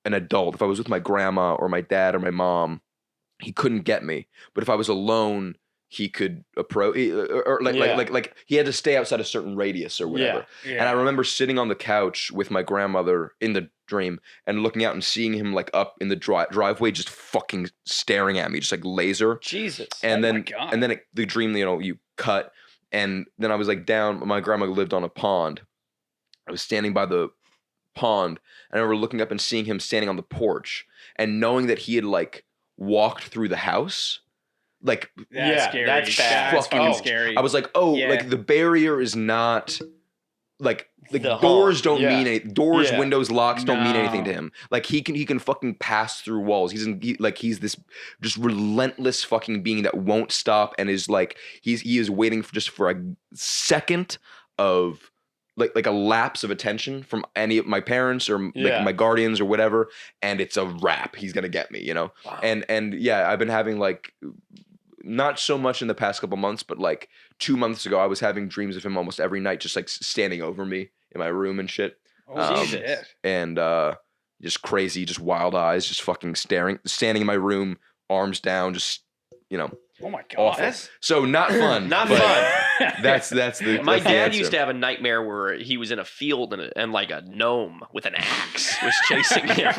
an adult, if I was with my grandma or my dad or my mom, he couldn't get me. But if I was alone, he could approach, or like he had to stay outside a certain radius or whatever. Yeah. And I remember sitting on the couch with my grandmother in the dream and looking out and seeing him like up in the driveway, just fucking staring at me, just like laser. Jesus. And Oh then my God. and then the dream, you cut, and then I was like down. My grandma lived on a pond. I was standing by the pond, and I remember looking up and seeing him standing on the porch, and knowing that he had like walked through the house. Like, That's Yeah, scary. that's bad. That's fucking Oh. scary. I was like, oh, Yeah. like the barrier is not like The doors home. don't Yeah. mean anything. Doors, Yeah. windows, locks don't mean anything to No. him. Like he can fucking pass through walls. He's this just relentless fucking being that won't stop and is like he is waiting for a second of like a lapse of attention from any of my parents or Yeah. like my guardians or whatever, and it's a wrap. He's gonna get me, you know. Wow. And yeah, I've been having like not so much in the past couple months, but like 2 months ago, I was having dreams of him almost every night, just like standing over me in my room and shit. Oh, Jesus. shit. And just crazy, just wild eyes, just fucking standing in my room, arms down, just Oh my god. awful. So not fun. Not but fun. That's the My that's the dad answer. used to have a nightmare where he was in a field and like a gnome with an axe was chasing him.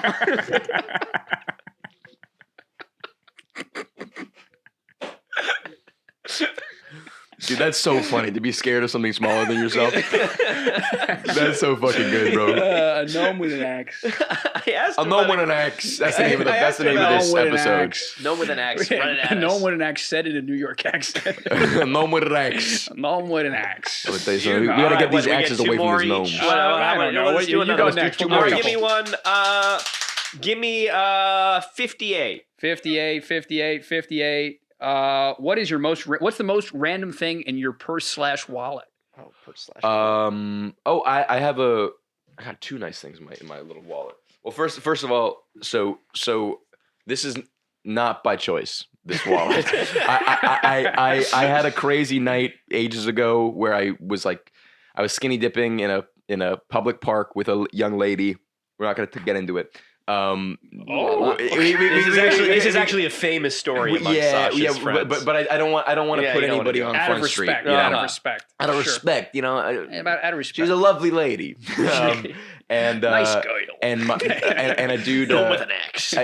Dude, that's so funny to be scared of something smaller than yourself. That's so fucking good, bro. A gnome with an axe. I asked A him gnome about with an axe. That's the name of the I that's the asked name of him this Gnome with an episode. axe. gnome with an axe running at A gnome us. with an axe said in a New York accent. A gnome with an axe. A gnome with an axe. I would say so. You We know, gotta get What, these we get axes two away from more these gnomes. each? I How don't about- know. let's do You another go one. next. Two You more go Give me next. one. Give me 58. 58, 58, 58. What's the most random thing in your purse/wallet? Oh, purse slash. I got two nice things in my little wallet. Well, first of all, so this is not by choice. This wallet. I had a crazy night ages ago where I was skinny dipping in a public park with a young lady. We're not going to get into it. This is actually a famous story among Sasha's friends. but I don't want to Yeah, put you don't wanna anybody do on it. Out of Front Street. respect. You know? Out of respect. Out of Sure. respect, you know. Out of respect. She's a lovely lady, and nice girl. and a dude Gnome with an axe.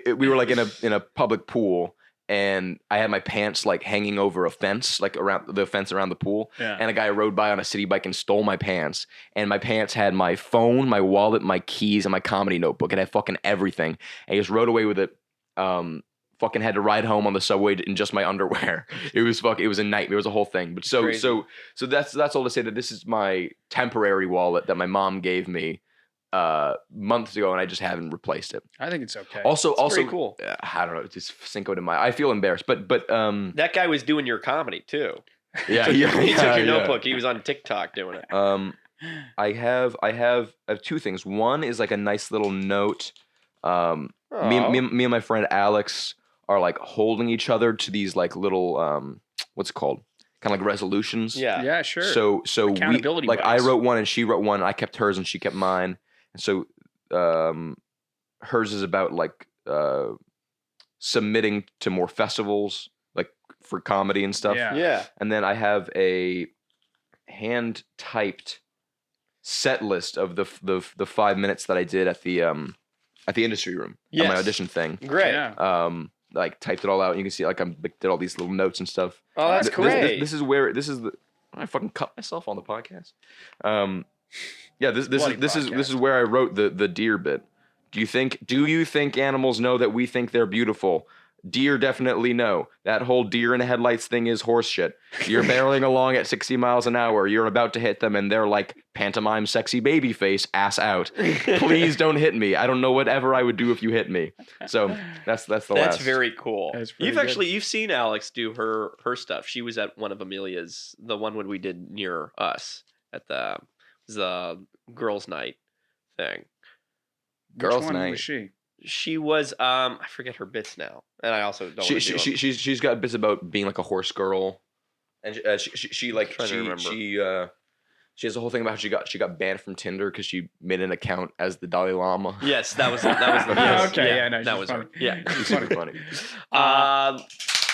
we were like in a public pool, and I had my pants like hanging over a fence, like around the fence around the pool. Yeah. And a guy rode by on a city bike and stole my pants. And my pants had my phone, my wallet, my keys, and my comedy notebook. It had fucking everything. And he just rode away with it. Fucking had to ride home on the subway in just my underwear. It was a nightmare. It was a whole thing. But so that's all to say that this is my temporary wallet that my mom gave me months ago, and I just haven't replaced it. I think it's okay. Also, pretty cool. I don't know. It just Cincoed in my. I feel embarrassed, but That guy was doing your comedy too. yeah, He took your notebook. He was on TikTok doing it. I have two things. One is like a nice little note. Me and my friend Alex are like holding each other to these like little what's it called? Kind of like resolutions. Yeah. Yeah, sure. So we Accountability like I buddies. wrote one and she wrote one. I kept hers and she kept mine. And so hers is about like submitting to more festivals, like for comedy and stuff. Yeah. Yeah. And then I have a hand typed set list of the 5 minutes that I did at the industry room at my Yes. audition thing. Great. Yeah. Like typed it all out. And you can see like I did all these little notes and stuff. Oh, that's Th- great. This is I fucking cut myself on the podcast. Yeah, this Bloody is where I wrote the deer bit. Do you think animals know that we think they're beautiful? Deer definitely know. That whole deer in the headlights thing is horse shit. You're barreling along at 60 miles an hour. You're about to hit them and they're like, pantomime sexy baby face, ass out. Please don't hit me. I don't know whatever I would do if you hit me. So that's the last. That's very cool. That's pretty good. You've seen Alex do her stuff. She was at one of Amelia's, the one when we did near us at the girls' night thing. Girls' Which one night. was she? She was I forget her bits now, and I also don't. She's got bits about being like a horse girl, and she has a whole thing about how she got banned from Tinder because she made an account as the Dalai Lama. Yes, that was yes, Okay, yeah, no, that she's was funny. her. Yeah. She's super funny.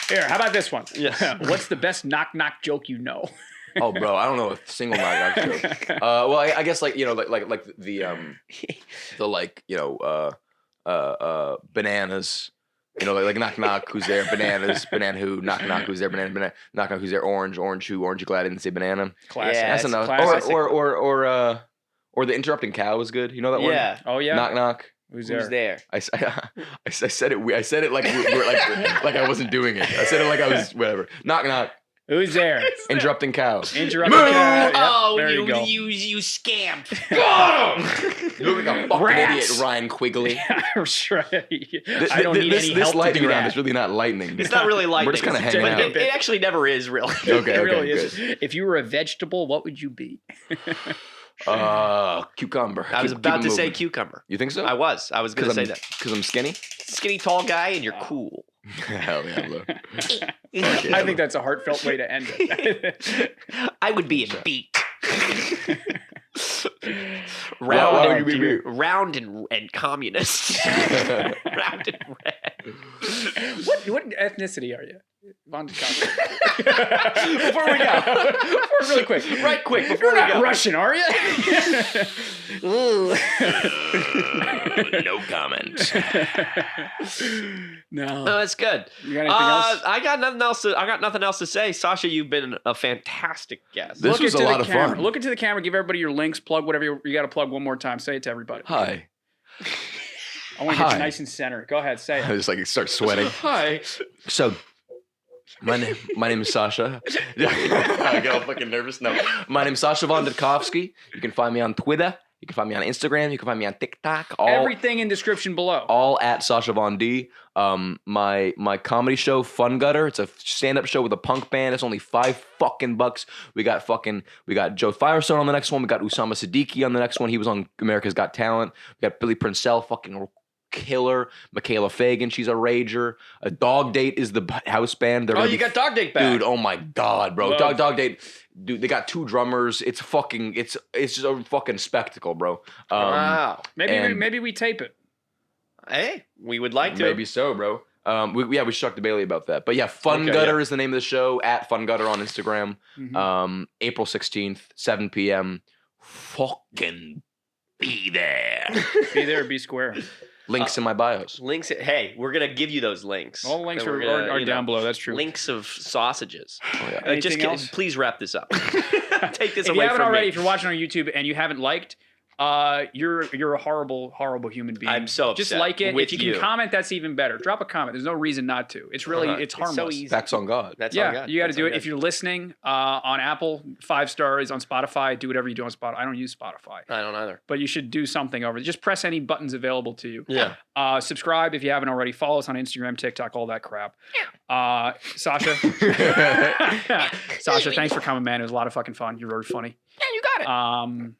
Here, how about this one? Yes. What's the best knock joke you know? Oh, bro, I don't know a single knock joke. Well, I guess like like the like bananas. You know, like knock knock, who's there? Bananas, banana who? Knock knock, who's there? Banana knock knock, who's there? Orange who? Aren't you glad I didn't say banana? Classic. Yeah, That's it's enough. classic. Or the interrupting cow was good. You know that one? Yeah. Oh yeah. Knock knock. Who's Who's there? I said it. I said it like like I wasn't doing it. I said it like I was whatever. Knock knock. Who's there? Interrupting cows. Interrupting. Yep, Oh, there you go. you scamp. You look like a fucking Rats. idiot, Ryan Quigley. I don't need any help This to lightning do round that. is really not lightning. It's not really lightning. We're just kind of It's hanging but out. it actually never is, really. Okay, It really good. is. If you were a vegetable, what would you be? Cucumber. I was Keep about it to say moving. cucumber. You think so? I was going to say that. Because I'm skinny? Skinny, tall guy, and you're cool. Hell yeah, bro. I think that's a heartfelt way to end it. I would be a beet. Why would you be me? Round and communist. Round and red. What ethnicity are you? Von Didkovsky. Before we go, Really quick. right quick, before You're we not go. Russian, are you? No comment. No. No, that's good. You got anything else? I got nothing else to say. Sasha, you've been a fantastic guest. This was a lot of camera. fun. Look into the camera. Give everybody your links. Plug whatever you got to plug one more time. Say it to everybody. Hi. I want to get Hi. you nice and center. Go ahead. Say I it. just like start sweating. Hi. So, my name is Sasha. I get all fucking nervous. No, my name is Sasha von Didkovsky. You can find me on Twitter. You can find me on Instagram. You can find me on TikTok. Everything in description below. All at Sasha Von D. My comedy show, Fun Gutter. It's a stand-up show with a punk band. It's only $5 We got Joe Firestone on the next one. We got Usama Siddiqui on the next one. He was on America's Got Talent. We got Billy Princell, fucking killer. Michaela Fagan, she's a rager. A Dog Date is the house band. They're Oh, gonna you be- got Dog Date back. Dude, oh my god, bro. Love. Dog Date. Dude, they got 2 drummers. It's just a fucking spectacle, bro. Wow. Maybe we tape it. Hey, we would like to. Maybe so, bro. We should talk to Bailey about that. But yeah, Fun Okay, Gutter yeah. is the name of the show, at Fun Gutter on Instagram. Mhm. April 16th, 7 p.m. Fucking be there. Be there, be square. Links in my bios. Links. Hey, we're gonna give you those links. All the links And are, we're gonna, are you down know, below. That's true. Links of sausages. Oh, yeah. Anything else? Please wrap this up. Take this If you away haven't from already, me. if you're watching on YouTube and you haven't liked, you're a horrible human being. I'm so Just upset like it. with If you you. can comment, that's even better. Drop a comment. There's no reason not to. It's really it's harmless. so easy. Facts on God. That's all I Yeah, got. you got to That's do all it. I If you're listening on Apple, 5 stars. On Spotify, do whatever you do on Spotify. I don't use Spotify, got. I don't either. but you should do something over. Just press any buttons available to you. Yeah. Subscribe if you haven't already. Follow us on Instagram, TikTok, all that crap. Sasha, Sasha, thanks for coming, man. It was a lot of fucking fun. You're very funny. Yeah, you got it.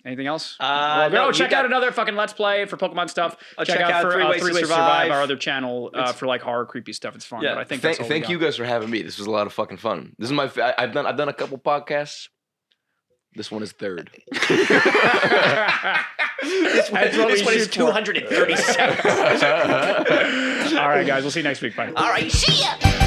Anything else? No, you check got- out another fucking Let's Play for Pokemon stuff. Check out for Three Ways to Survive. our other channel for like horror, creepy stuff. It's fun. Yeah. But I think that's all we Thank got. you guys for having me. This was a lot of fucking fun. This is I've done a couple podcasts. This one is third. This one is 237. All right, guys. We'll see you next week. Bye. All right, see ya.